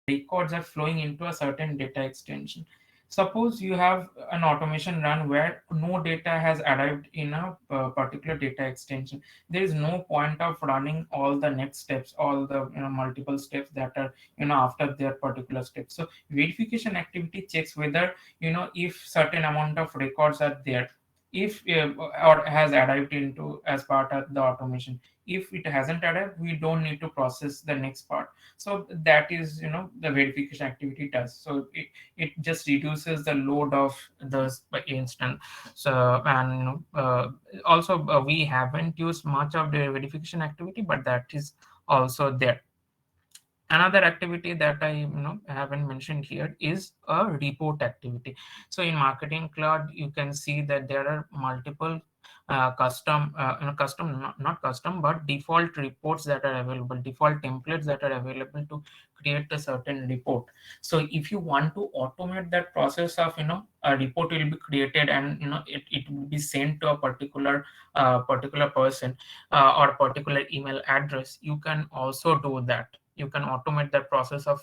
records are flowing into a certain data extension. Suppose you have an automation run where no data has arrived in a particular data extension. There is no point of running all the next steps, all the multiple steps that are after their particular step. So verification activity checks whether if certain amount of records are there, if or has arrived into as part of the automation. If it hasn't arrived, we don't need to process the next part. So that is the verification activity does. So it just reduces the load of the instance. So and also we haven't used much of the verification activity, but that is also there. Another activity that I haven't mentioned here is a report activity. So in Marketing Cloud, you can see that there are multiple custom, not custom, but default reports that are available, default templates that are available to create a certain report. So if you want to automate that process of a report will be created, and it will be sent to a particular person or particular email address, you can also do that. You can automate that process of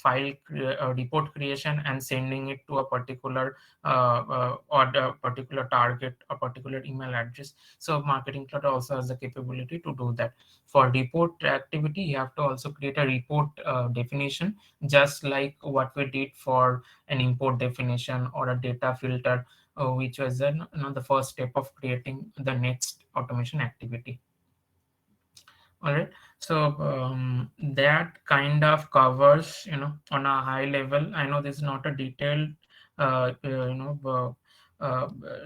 report creation and sending it to a particular or a particular target, a particular email address. So Marketing Cloud also has the capability to do that. For report activity, you have to also create a report definition, just like what we did for an import definition or a data filter, which was the first step of creating the next automation activity. All right. So that kind of covers on a high level. I know this is not a detailed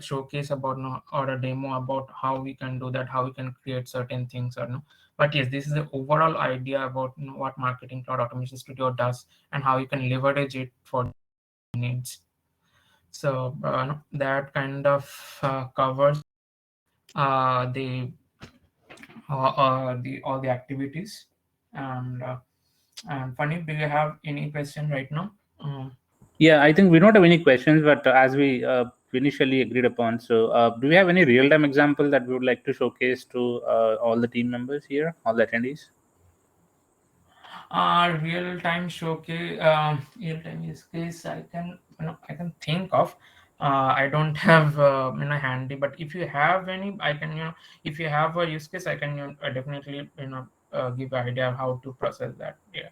showcase about or a demo about how we can do that, how we can create certain things or no. But yes, this is the overall idea about what Marketing Cloud Automation Studio does and how you can leverage it for needs. So that kind of covers the all the activities. And Funny, do you have any question right now? Yeah, I think we don't have any questions, but as we initially agreed upon, so do we have any real-time example that we would like to showcase to all the team members here, all the attendees? Real-time showcase, real-time use case I can think of. I don't have handy, but if you have any, I can if you have a use case, I can definitely give an idea of how to process that. Yeah.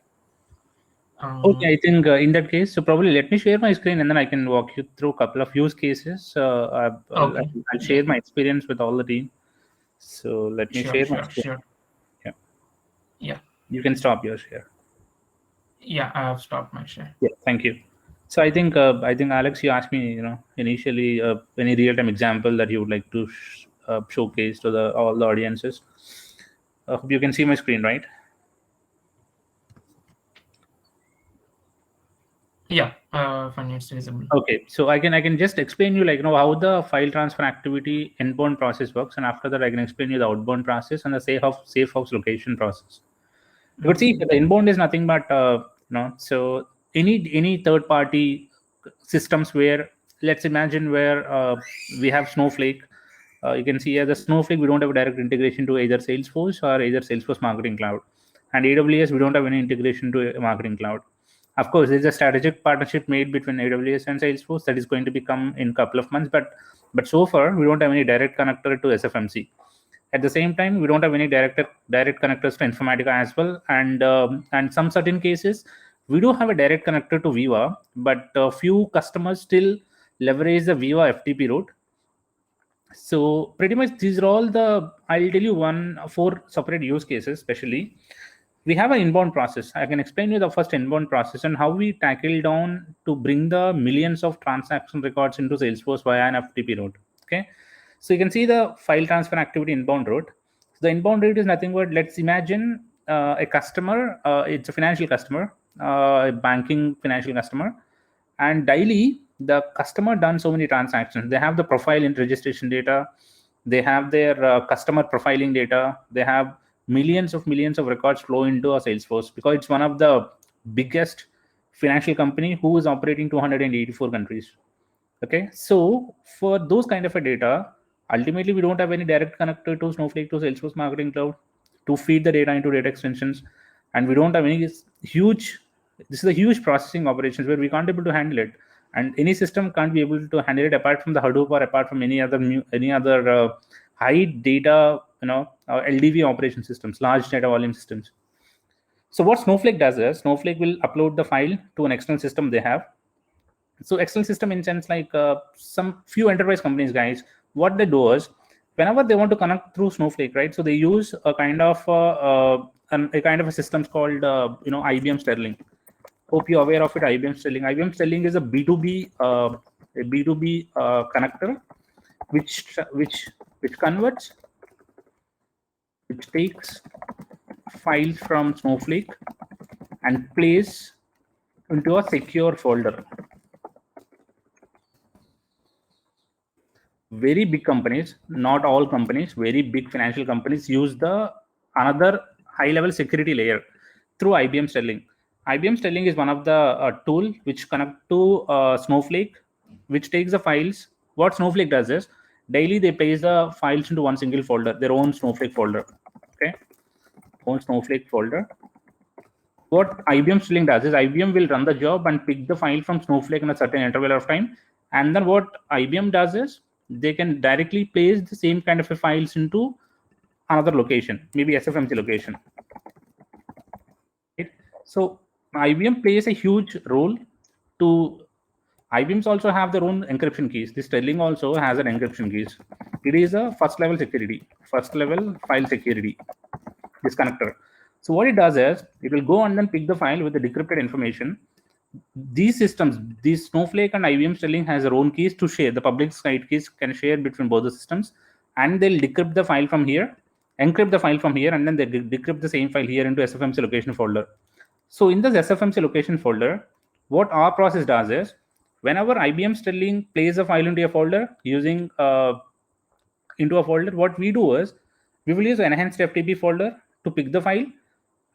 Okay, I think in that case, so probably let me share my screen and then I can walk you through a couple of use cases. Okay. I'll Yeah. share my experience with all the team. So let me Sure. share my Sure. screen. Sure. Yeah, Yeah. you can stop your share. Yeah. I have stopped my share. Yeah, thank you. So I think Alex, you asked me, initially any real-time example that you would like to showcase to the all the audiences. Hope you can see my screen, right? Yeah. Funny, it's visible. Okay, so I can just explain you how the file transfer activity inbound process works, and after that I can explain you the outbound process and the safe house location process. But see, the inbound is nothing but so any third party systems where, let's imagine where we have Snowflake. You can see here the Snowflake, we don't have a direct integration to either Salesforce or either Salesforce Marketing Cloud, and AWS we don't have any integration to Marketing Cloud. Of course, there's a strategic partnership made between AWS and Salesforce that is going to become in a couple of months. But so far, we don't have any direct connector to SFMC. At the same time, we don't have any direct connectors to Informatica as well. And some certain cases, we do have a direct connector to Viva, but a few customers still leverage the Viva FTP route. So pretty much these are all I'll tell you 4 separate use cases. Especially, we have an inbound process. I can explain you the first inbound process and how we tackle down to bring the millions of transaction records into Salesforce via an FTP route. Okay, so you can see the file transfer activity inbound route. So the inbound route is nothing but, let's imagine a customer. It's a financial customer, a banking financial customer, and daily the customer done so many transactions. They have the profile and registration data, they have their customer profiling data, they have millions of records flow into a Salesforce, because it's one of the biggest financial company who is operating 284 countries. Okay, so for those kind of a data, ultimately we don't have any direct connector to Snowflake, to Salesforce Marketing Cloud to feed the data into data extensions, and we don't have any huge. This is a huge processing operations where we can't be able to handle it, and any system can't be able to handle it apart from the Hadoop or apart from any other high data, LDV operation systems, large data volume systems. So what Snowflake does is Snowflake will upload the file to an external system they have. So external system in sense like some few enterprise companies, guys, what they do is whenever they want to connect through Snowflake, right? So they use a kind of a system called IBM Sterling. Hope you're aware of it. IBM Sterling. IBM Sterling is a B2B connector, which converts, which takes files from Snowflake and plays into a secure folder. Very big companies, not all companies, very big financial companies use the another high-level security layer through IBM Sterling. IBM Sterling is one of the tool which connect to Snowflake, which takes the files. What Snowflake does is daily they place the files into one single folder, their own Snowflake folder. Okay, own Snowflake folder. What IBM Sterling does is IBM will run the job and pick the file from Snowflake in a certain interval of time, and then what IBM does is they can directly place the same kind of files into another location, maybe SFMC location. Right? So IBM plays a huge role to. IBMs also have their own encryption keys. This Sterling also has an encryption keys. It is a first level security, first level file security, this connector. So what it does is it will go and then pick the file with the decrypted information. These systems, these Snowflake and IBM Sterling has their own keys to share. The public side keys can share between both the systems, and they'll decrypt the file from here, encrypt the file from here, and then they decrypt the same file here into SFMC location folder. So in this SFMC location folder, what our process does is whenever IBM Sterling plays a file into a folder using into a folder, what we do is we will use an enhanced FTP folder to pick the file.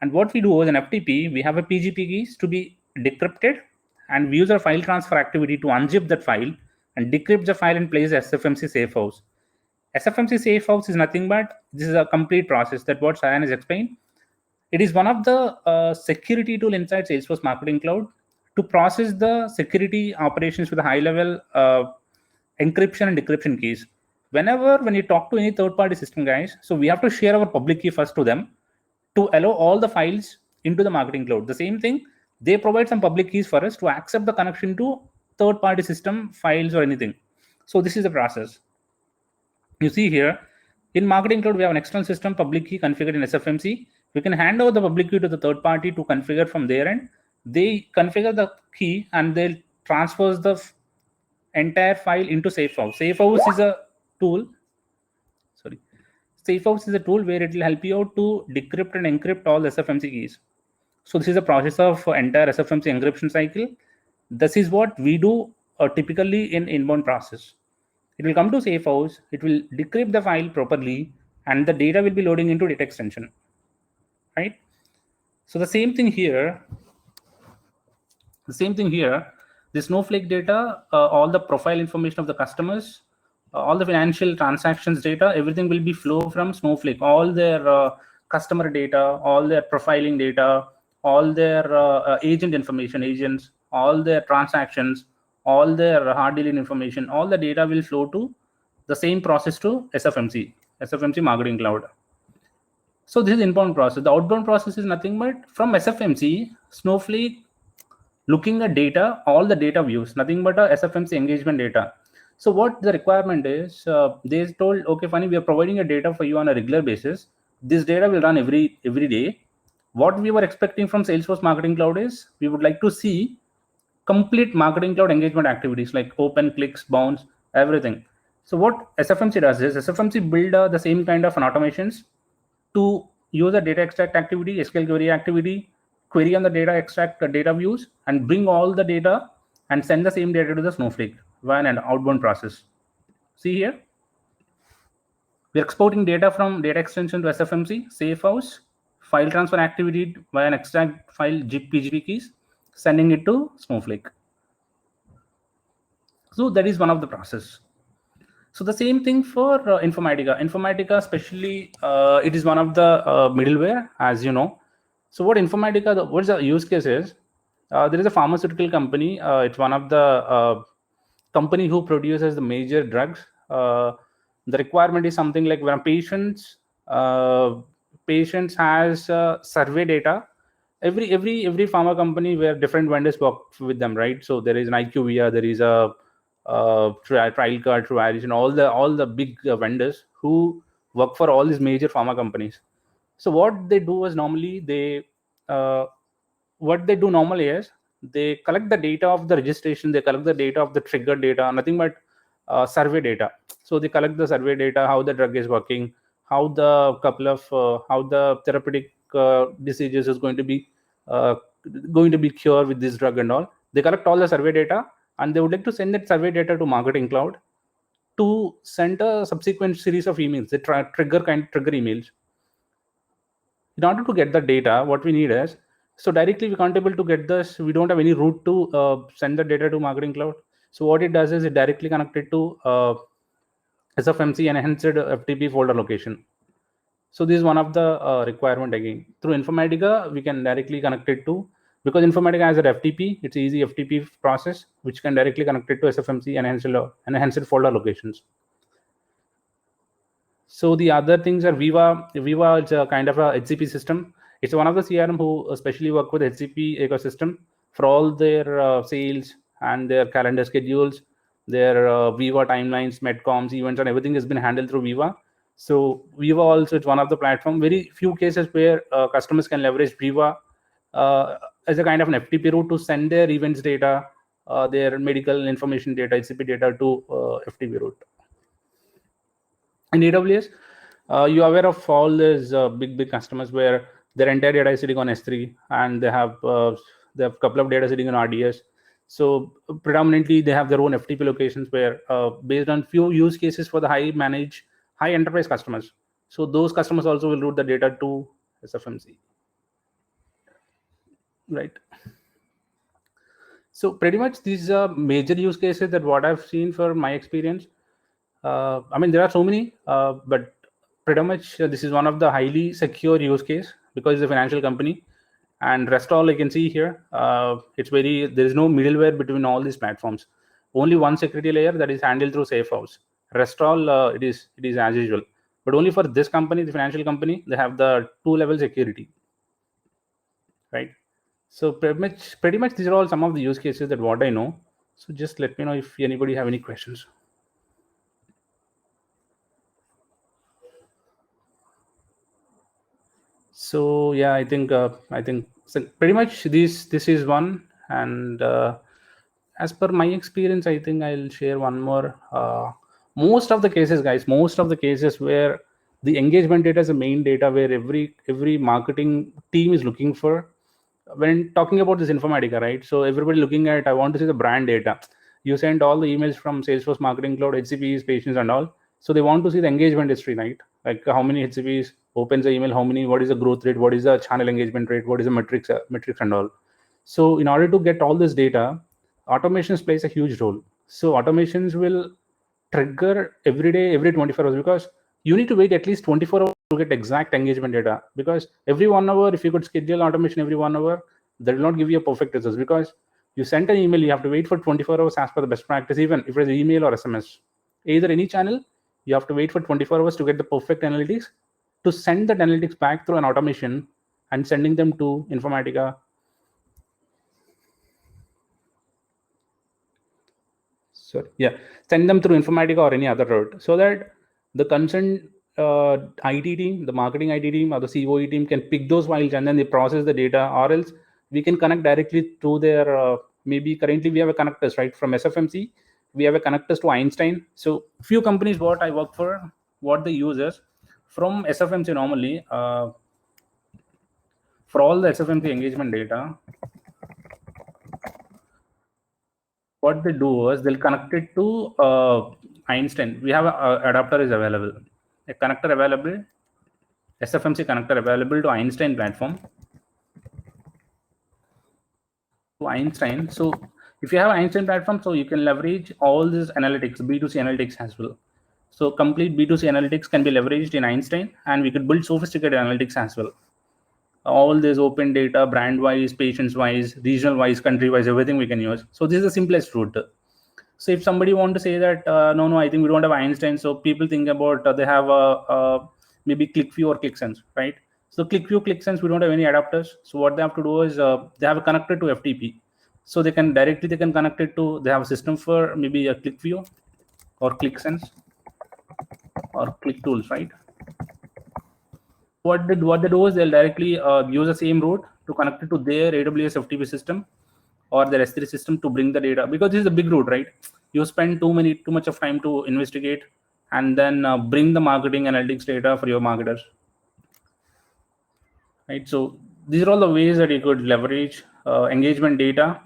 And what we do is an FTP, we have a PGP keys to be decrypted, and we use our file transfer activity to unzip that file and decrypt the file and place SFMC safe house. SFMC safe house is nothing but this is a complete process that what Sayan has explained. It is one of the security tool inside Salesforce Marketing Cloud to process the security operations with a high level encryption and decryption keys. When you talk to any third-party system, guys, so we have to share our public key first to them to allow all the files into the Marketing Cloud. The same thing, they provide some public keys for us to accept the connection to third-party system files or anything. So this is the process. You see here, in Marketing Cloud, we have an external system public key configured in SFMC. We can hand over the public key to the third party to configure from their end. They configure the key and they'll transfer the entire file into SafeHouse. SafeHouse is a tool. SafeHouse is a tool where it will help you out to decrypt and encrypt all SFMC keys. So this is the process of entire SFMC encryption cycle. This is what we do typically in inbound process. It will come to SafeHouse, it will decrypt the file properly, and the data will be loading into data extension, right? So the same thing here. The Snowflake data, all the profile information of the customers, all the financial transactions data, everything will be flow from Snowflake. All their customer data, all their profiling data, all their agent information, agents, all their transactions, all their hard dealing information, all the data will flow to the same process to SFMC Marketing Cloud. So this is inbound process. The outbound process is nothing but from SFMC, Snowflake looking at data, all the data views, nothing but a SFMC engagement data. So what the requirement is, they told, okay, fine, we are providing a data for you on a regular basis. This data will run every day. What we were expecting from Salesforce Marketing Cloud is we would like to see complete Marketing Cloud engagement activities like open, clicks, bounce, everything. So what SFMC does is SFMC build the same kind of an automations to use the data extract activity, SQL Query Activity, query on the data, extract the data views, and bring all the data and send the same data to the Snowflake via an outbound process. See here, we're exporting data from data extension to SFMC, safe house, file transfer activity via an extract file PGP keys, sending it to Snowflake. So that is one of the process. So the same thing for Informatica. Informatica, especially, it is one of the middleware, as you know. So what Informatica, what's the use case is? There is a pharmaceutical company. It's one of the company who produces the major drugs. The requirement is something like when patients has survey data. Every pharma company where different vendors work with them, right? So there is an IQVIA, there is a trial card, Truvaris, and all the big vendors who work for all these major pharma companies. So what they do is normally is they collect the data of the registration, they collect the data of the trigger data, nothing but survey data. So they collect the survey data, how the drug is working, how the how the therapeutic diseases is going to be cured with this drug and all. They collect all the survey data, and they would like to send that survey data to Marketing Cloud to send a subsequent series of emails. They trigger emails. In order to get the data, what we need is, so directly we can't able to get this. We don't have any route to send the data to Marketing Cloud. So what it does is it directly connected to SFMC enhanced FTP folder location. So this is one of the requirement again. Through Informatica, we can directly connect it to, because Informatica has an FTP, it's easy FTP process, which can directly connect it to SFMC enhanced folder locations. So the other things are Viva. Viva is a kind of a HCP system. It's one of the CRM who especially work with HCP ecosystem for all their sales and their calendar schedules, their Viva timelines, Medcoms, events, and everything has been handled through Viva. So Viva also is one of the platform. Very few cases where customers can leverage Viva as a kind of an FTP route to send their events data, their medical information data, HCP data to FTP route. In AWS, you are aware of all these big customers where their entire data is sitting on S3, and they have a couple of data sitting on RDS. So predominantly they have their own FTP locations where based on few use cases for the high enterprise customers. So those customers also will route the data to SFMC, right? So pretty much these are major use cases that what I've seen for my experience. I mean, there are so many, but pretty much this is one of the highly secure use case because it's a financial company. And rest all I can see here, there is no middleware between all these platforms. Only one security layer that is handled through safe house. Rest all it is as usual. But only for this company, the financial company, they have the 2-level security, right? So pretty much these are all some of the use cases that what I know. So just let me know if anybody have any questions. So yeah, I think so pretty much this is one. And as per my experience, I think I'll share one more. Most of the cases, guys, where the engagement data is the main data where every marketing team is looking for when talking about this Informatica, right? So everybody looking at, I want to see the brand data. You send all the emails from Salesforce Marketing Cloud, HCPs, patients, and all. So they want to see the engagement history, right? Like how many HCPs opens the email, what is the growth rate, what is the channel engagement rate, what is the metrics and all. So in order to get all this data, automations plays a huge role. So automations will trigger every day, every 24 hours, because you need to wait at least 24 hours to get exact engagement data, because every 1 hour, if you could schedule automation every 1 hour, that will not give you a perfect result, because you sent an email, you have to wait for 24 hours as per the best practice. Even if it's email or SMS, either any channel, you have to wait for 24 hours to get the perfect analytics, to send that analytics back through an automation and sending them to Informatica. So yeah, send them through Informatica or any other route, so that the concerned IT team, the marketing IT team or the COE team can pick those files and then they process the data, or else we can connect directly to their maybe currently we have a connectors, right? From SFMC, we have a connectors to Einstein. So few companies what I work for, what they use is from SFMC normally for all the SFMC engagement data, what they do is they'll connect it to Einstein. We have a adapter is available, a connector available, SFMC connector available to Einstein platform. To Einstein. So if you have Einstein platform, so you can leverage all this analytics, B2C analytics as well. So complete B2C analytics can be leveraged in Einstein, and we could build sophisticated analytics as well. All this open data, brand wise, patients wise, regional wise, country wise, everything we can use. So this is the simplest route. So if somebody want to say that no, I think we don't have Einstein, so people think about they have maybe ClickView or ClickSense, right? So ClickView, ClickSense, we don't have any adapters. So what they have to do is they have a connector to FTP, so they can connect it to. They have a system for maybe a ClickView or ClickSense or ClickTools, right? What they do is they'll directly use the same route to connect it to their AWS FTP system or their S3 system to bring the data, because this is a big route, right? You spend too much of time to investigate and then bring the marketing analytics data for your marketers, right? So these are all the ways that you could leverage engagement data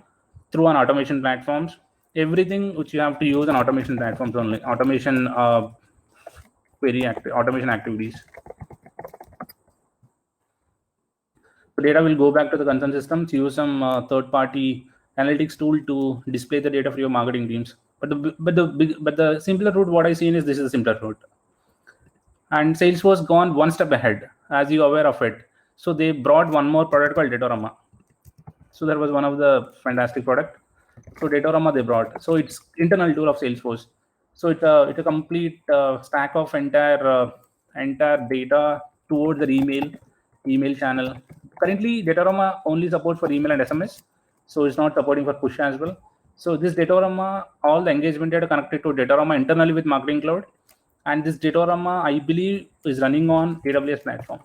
through an automation platforms. Everything which you have to use on automation platforms only, automation automation activities. The data will go back to the concerned systems. Use some third-party analytics tool to display the data for your marketing teams. But the simpler route, what I seen is this is a simpler route. And Salesforce gone one step ahead, as you are aware of it. So they brought one more product called Datorama. So that was one of the fantastic product. So Datorama they brought. So it's internal tool of Salesforce. So it's a complete stack of entire data towards the email channel. Currently, Datorama only supports for email and SMS, so it's not supporting for push as well. So this Datorama, all the engagement data connected to Datorama internally with Marketing Cloud, and this Datorama, I believe, is running on AWS platform.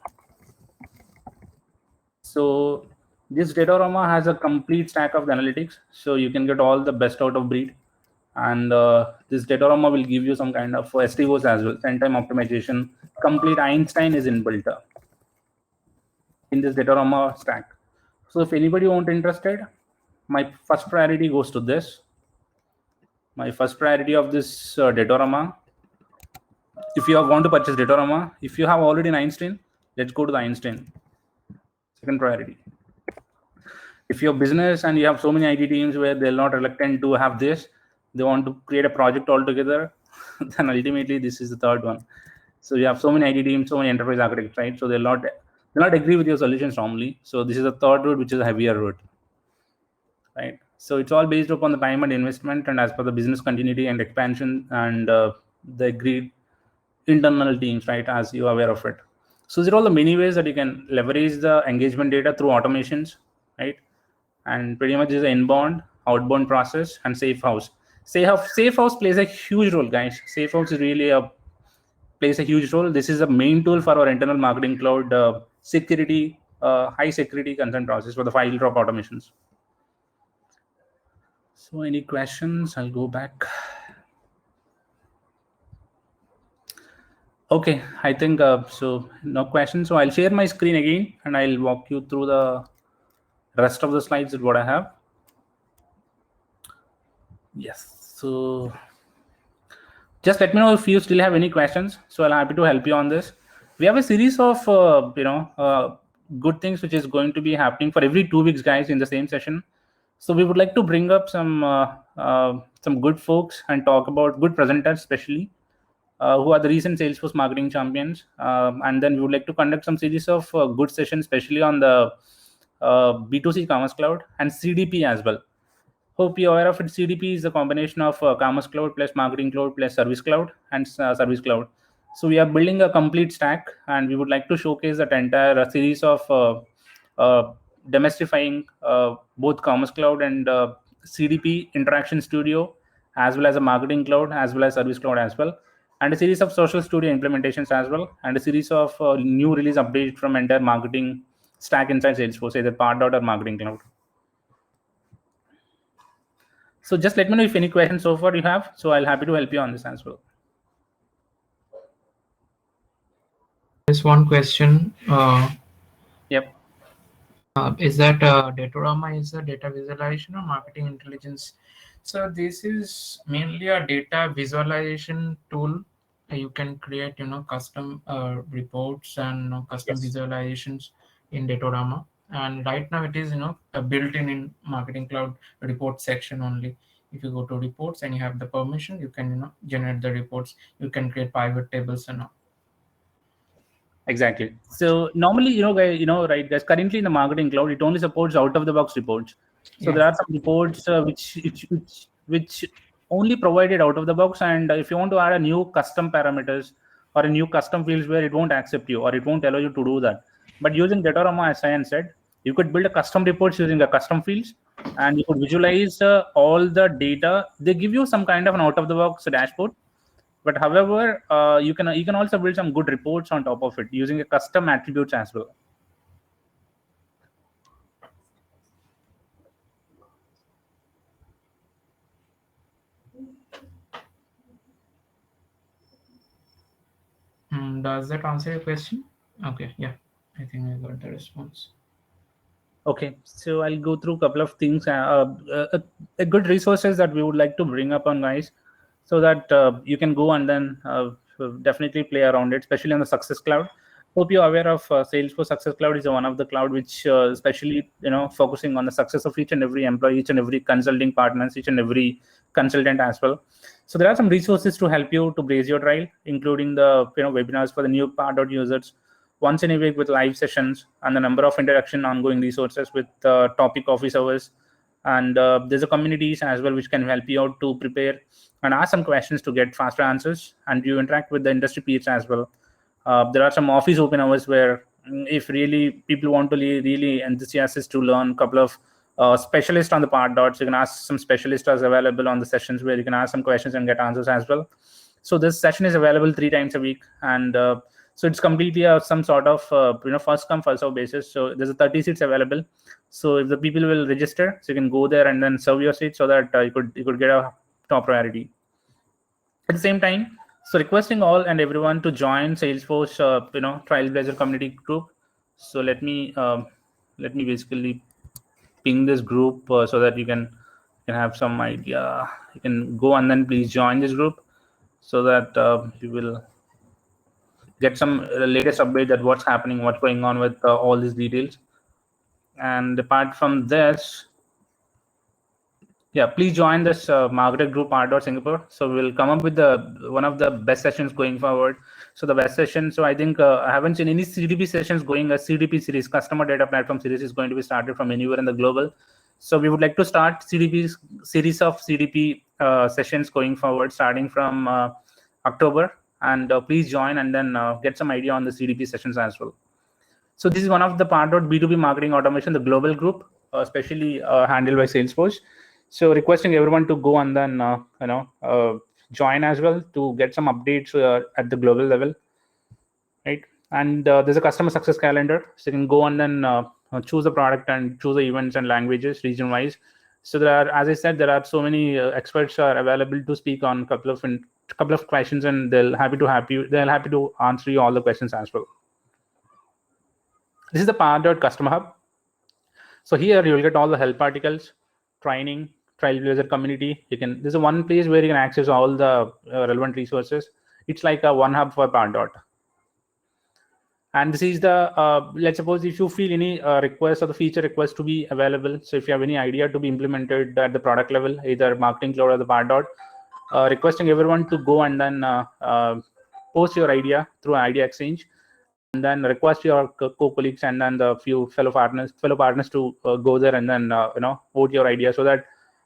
So this Datorama has a complete stack of the analytics, so you can get all the best out of breed. And this Datorama will give you some kind of STOs as well, send time optimization. Complete Einstein is inbuilt in this Datorama stack. So if anybody won't interested, my first priority goes to this. My first priority of this Datorama. If you want to purchase Datorama, if you have already an Einstein, let's go to the Einstein. Second priority. If you're business and you have so many IT teams where they're not reluctant to have this, they want to create a project altogether, then ultimately this is the third one. So you have so many IT teams, so many enterprise architects, right? So they'll not agree with your solutions normally. So this is the third route, which is a heavier route, right? So it's all based upon the time and investment, and as per the business continuity and expansion and the agreed internal teams, right? As you are aware of it. So these are all the many ways that you can leverage the engagement data through automations, right? And pretty much is an inbound, outbound process, and safe house. Safe house plays a huge role, guys. Safe house is really plays a huge role. This is a main tool for our internal marketing cloud security, high security consent process for the file drop automations. So any questions? I'll go back. Okay, I think so no questions. So I'll share my screen again and I'll walk you through the rest of the slides that what I have. Yes, so just let me know if you still have any questions. So I'm happy to help you on this. We have a series of good things which is going to be happening for every 2 weeks, guys, in the same session. So we would like to bring up some good folks and talk about good presenters, especially. who are the recent Salesforce marketing champions. And then we would like to conduct some series of good sessions, especially on the B2C Commerce Cloud and CDP as well. Hope you're aware of it. CDP is a combination of Commerce Cloud plus Marketing Cloud plus Service Cloud and Service Cloud. So we are building a complete stack, and we would like to showcase that entire series of demystifying both Commerce Cloud and CDP Interaction Studio, as well as a Marketing Cloud, as well as Service Cloud as well, and a series of Social Studio implementations as well, and a series of new release updates from entire marketing stack inside Salesforce, either Pardot or Marketing Cloud. So just let me know if any questions so far you have. So I'll happy to help you on this as well. There's one question. Yep. Is that Datorama is a data visualization or marketing intelligence? So this is mainly a data visualization tool. You can create, custom reports and custom visualizations in Datorama. And right now it is, built in Marketing Cloud report section only. If you go to reports and you have the permission, you can, generate the reports. You can create pivot tables and all. Exactly. So normally, right, guys, currently in the Marketing Cloud, it only supports out-of-the-box reports. So there are some reports which only provided out of the box, and if you want to add a new custom parameters or a new custom fields where it won't accept you or it won't allow you to do that. But using Datorama, as Sayan said, you could build a custom reports using the custom fields, and you could visualize all the data. They give you some kind of an out-of-the-box dashboard. But however, you can also build some good reports on top of it using a custom attributes as well. Does that answer your question? Okay, yeah, I think I got the response. Okay, so I'll go through a couple of things, a good resources that we would like to bring up on, guys, so that you can go and then definitely play around it, especially on the Success Cloud. Hope you're aware of Salesforce Success Cloud is one of the cloud which especially focusing on the success of each and every employee, each and every consulting partners, each and every consultant as well. So there are some resources to help you to blaze your trail, including the webinars for the new Pardot users once in a week with live sessions and the number of interaction ongoing resources with topic office hours. And there's a communities as well which can help you out to prepare and ask some questions to get faster answers, and you interact with the industry peers as well. There are some office open hours where if really people want to really enthusiastic to learn a couple of specialists on the Pardot, you can ask some specialists as available on the sessions where you can ask some questions and get answers as well. So this session is available 3 times a week, and so it's completely some sort of first come first serve basis. So there's a 30 seats available. So if the people will register, so you can go there and then serve your seat so that you could get a top priority. At the same time, so requesting all and everyone to join Salesforce Trailblazer community group. So let me basically ping this group so that you can have some idea. You can go and then please join this group so that you will get some latest update that what's happening, what's going on with all these details. And apart from this, yeah, please join this marketer group Pardot Singapore. So we'll come up with one of the best sessions going forward. So the best session, so I think I haven't seen any CDP sessions going. A CDP series, customer data platform series, is going to be started from anywhere in the global. So we would like to start CDP series of CDP sessions going forward, starting from October. And please join and then get some idea on the CDP sessions as well. So this is one of the Pardot B2B marketing automation, the global group, especially handled by Salesforce. So requesting everyone to go and then join as well to get some updates at the global level, right? And there's a customer success calendar, so you can go and then choose the product and choose the events and languages region wise. So there are, as I said, there are so many experts are available to speak on a couple of questions, and they'll happy to answer you all the questions as well. This is the Pardot Customer Hub. So here you will get all the help articles, training, Trailblazer community. There's a one place where you can access all the relevant resources. It's like a one hub for Pardot. And this is the, let's suppose if you feel any request or the feature request to be available. So if you have any idea to be implemented at the product level, either Marketing Cloud or the Pardot, requesting everyone to go and then post your idea through idea exchange, and then request your co-colleagues and then the few fellow partners to go there and then vote your idea, so that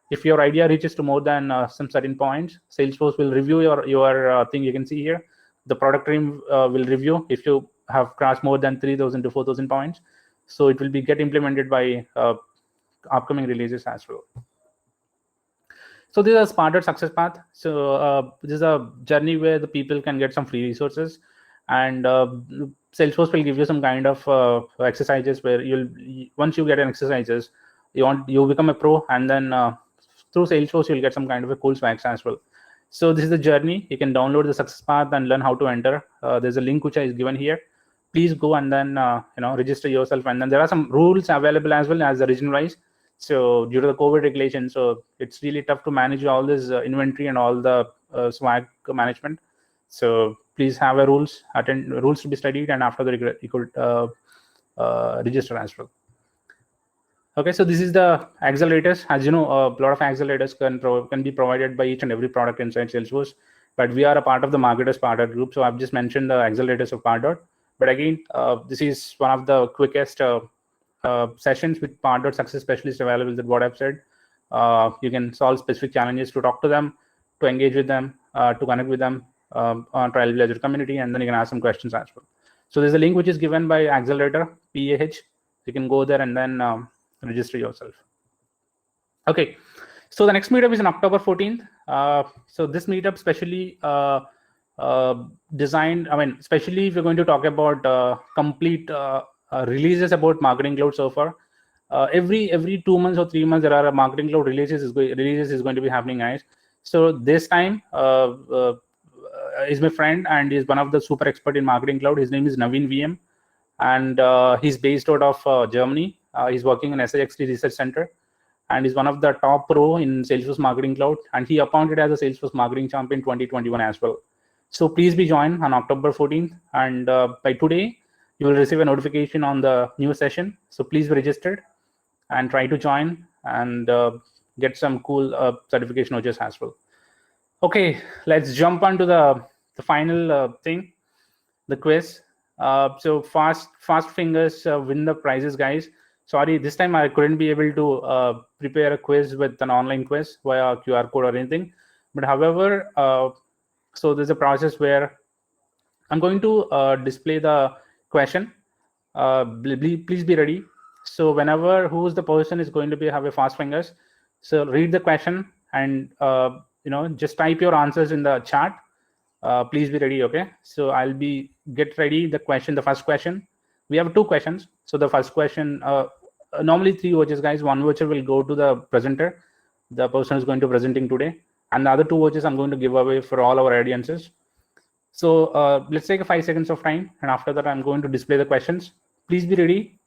if your idea reaches to more than some certain points, Salesforce will review your thing. You can see here the product team will review if you have crossed more than 3,000 to 4,000 points, so it will be get implemented by upcoming releases as well. So this is a Pardot success path. So this is a journey where the people can get some free resources, and Salesforce will give you some kind of exercises where once you get an exercises, you become a pro, and then through Salesforce you'll get some kind of a cool swags as well. So this is the journey. You can download the success path and learn how to enter. There's a link which is given here. Please go and then register yourself, and then there are some rules available as well as the region wise. So due to the COVID regulation, so it's really tough to manage all this inventory and all the swag management. So please have a rules to be studied, and after that you could register as well. Okay, so this is the accelerators. As you know, a lot of accelerators can be provided by each and every product inside Salesforce, but we are a part of the Marketers Pardot group. So I've just mentioned the accelerators of Pardot, but again, this is one of the quickest sessions with Pardot success specialist available. That what I've said. You can solve specific challenges, to talk to them, to engage with them, to connect with them on Trailblazer community, and then you can ask some questions as well. So there's a link which is given by Accelerator PAH. You can go there and then register yourself. Okay, so the next meetup is on October 14th. So this meetup specially designed, especially if you're going to talk about complete releases about Marketing Cloud so far. Every 2 months or 3 months there are a Marketing Cloud releases is going to be happening, guys. So this time is my friend, and he's one of the super expert in Marketing Cloud. His name is Naveen VM, and he's based out of Germany. He's working in SIXT Research Center, and he's one of the top pro in Salesforce Marketing Cloud, and he appointed as a Salesforce Marketing Champion 2021 as well. So please be joined on October 14th, and by today you will receive a notification on the new session. So please be registered and try to join and get some cool certification notches as well. Okay, let's jump on to the final thing, the quiz. So fast fingers win the prizes, guys. Sorry, this time I couldn't be able to prepare a quiz with an online quiz via QR code or anything. But however, so there's a process where I'm going to display the question. Please be ready. So whenever who's the person is going to have a fast fingers, so read the question and just type your answers in the chat. Please be ready. Okay, so I'll be get ready the question. The first question, we have 2 questions. So the first question, normally 3 vouchers, guys. 1 voucher will go to the presenter, the person who's going to presenting today, and the other 2 vouchers I'm going to give away for all our audiences. So let's take 5 seconds of time, and after that I'm going to display the questions. Please be ready.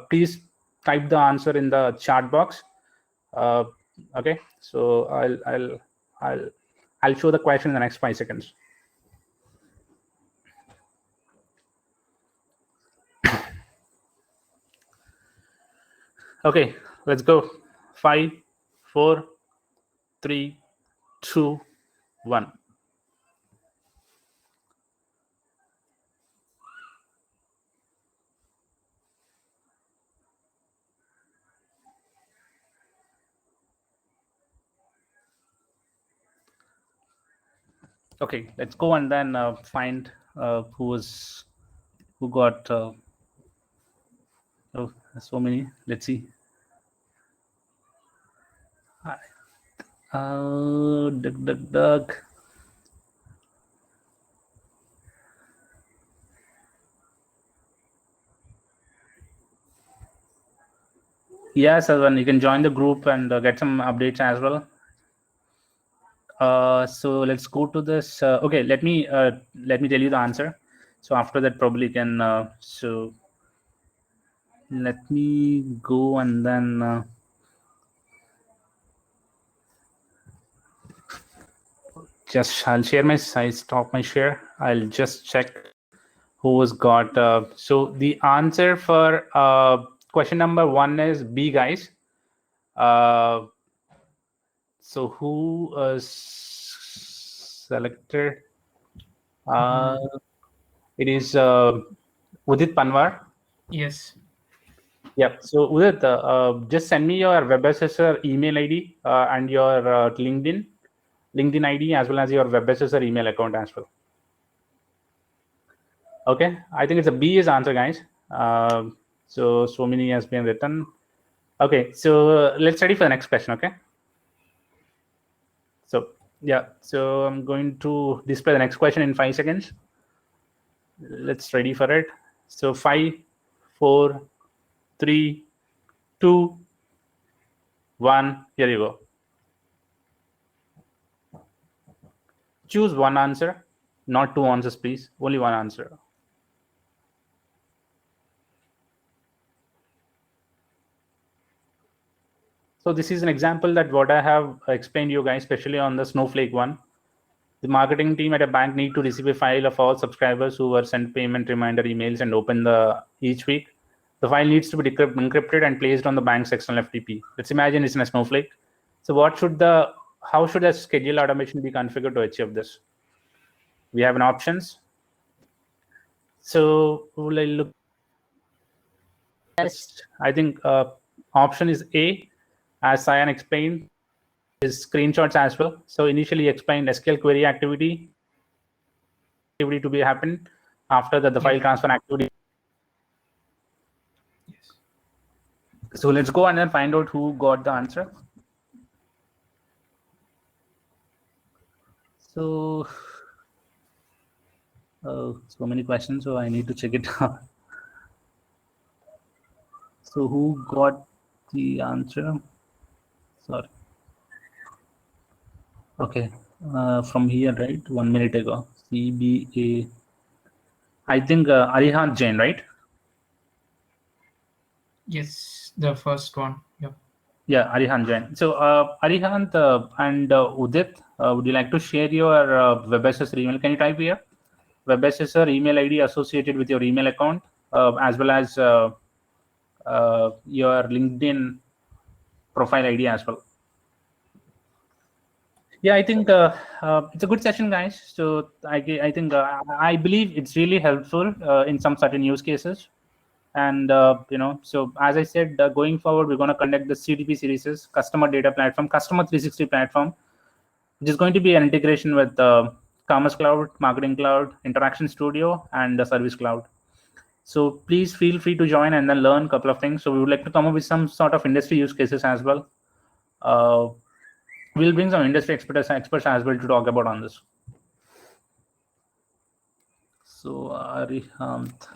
Please type the answer in the chat box. Okay, so I'll show the question in the next 5 seconds. Okay, let's go. 5, 4, 3, 2, 1. Okay, let's go and then find who got oh, so many. Let's see. Doug. Yes, Alvan, you can join the group and get some updates as well. So let's go to this. Okay, let me tell you the answer. So after that, probably can. So let me go and then just I'll share my size. Stop my share. I'll just check who has got. So the answer for question number 1 is B, guys. So who selected. It is Udit Panwar. Yes. Yep. So Udit, just send me your WebSSR email ID and your LinkedIn ID, as well as your WebSSR email account as well. Okay, I think it's a B is answer, guys. So many has been written. Okay, so let's study for the next question. Okay. So yeah, so I'm going to display the next question in 5 seconds. Let's ready for it. So 5, 4, 3, 2, 1. Here you go. Choose one answer, not two answers, please. Only one answer. So this is an example that what I have explained to you guys, especially on the Snowflake one. The marketing team at a bank need to receive a file of all subscribers who were sent payment reminder emails and open each week. The file needs to be encrypted and placed on the bank's external FTP. Let's imagine it's in a Snowflake. So how should the schedule automation be configured to achieve this? We have an options. So will I look? I think option is A, as Cyan explained, is screenshots as well. So initially explained SQL query activity to be happen after that the file transfer activity. Yes. So let's go and then find out who got the answer. So so many questions, so I need to check it out. So who got the answer? Sorry. Okay, from here, right? 1 minute ago. CBA. I think Arihant Jain, right? Yes, the first one. Yeah. Yeah, Arihant Jain. So Arihant and Udit, would you like to share your WebSSR email? Can you type here? WebSSR email ID associated with your email account, as well as your LinkedIn profile ID as well. Yeah, I think it's a good session, guys. So I think I believe it's really helpful in some certain use cases. And so as I said, going forward, we're going to conduct the CDP series, Customer Data Platform, Customer 360 platform, which is going to be an integration with Commerce Cloud, Marketing Cloud, Interaction Studio, and the Service Cloud. So please feel free to join and then learn a couple of things. So we would like to come up with some sort of industry use cases as well. We'll bring some industry experts as well to talk about on this. So Arihant.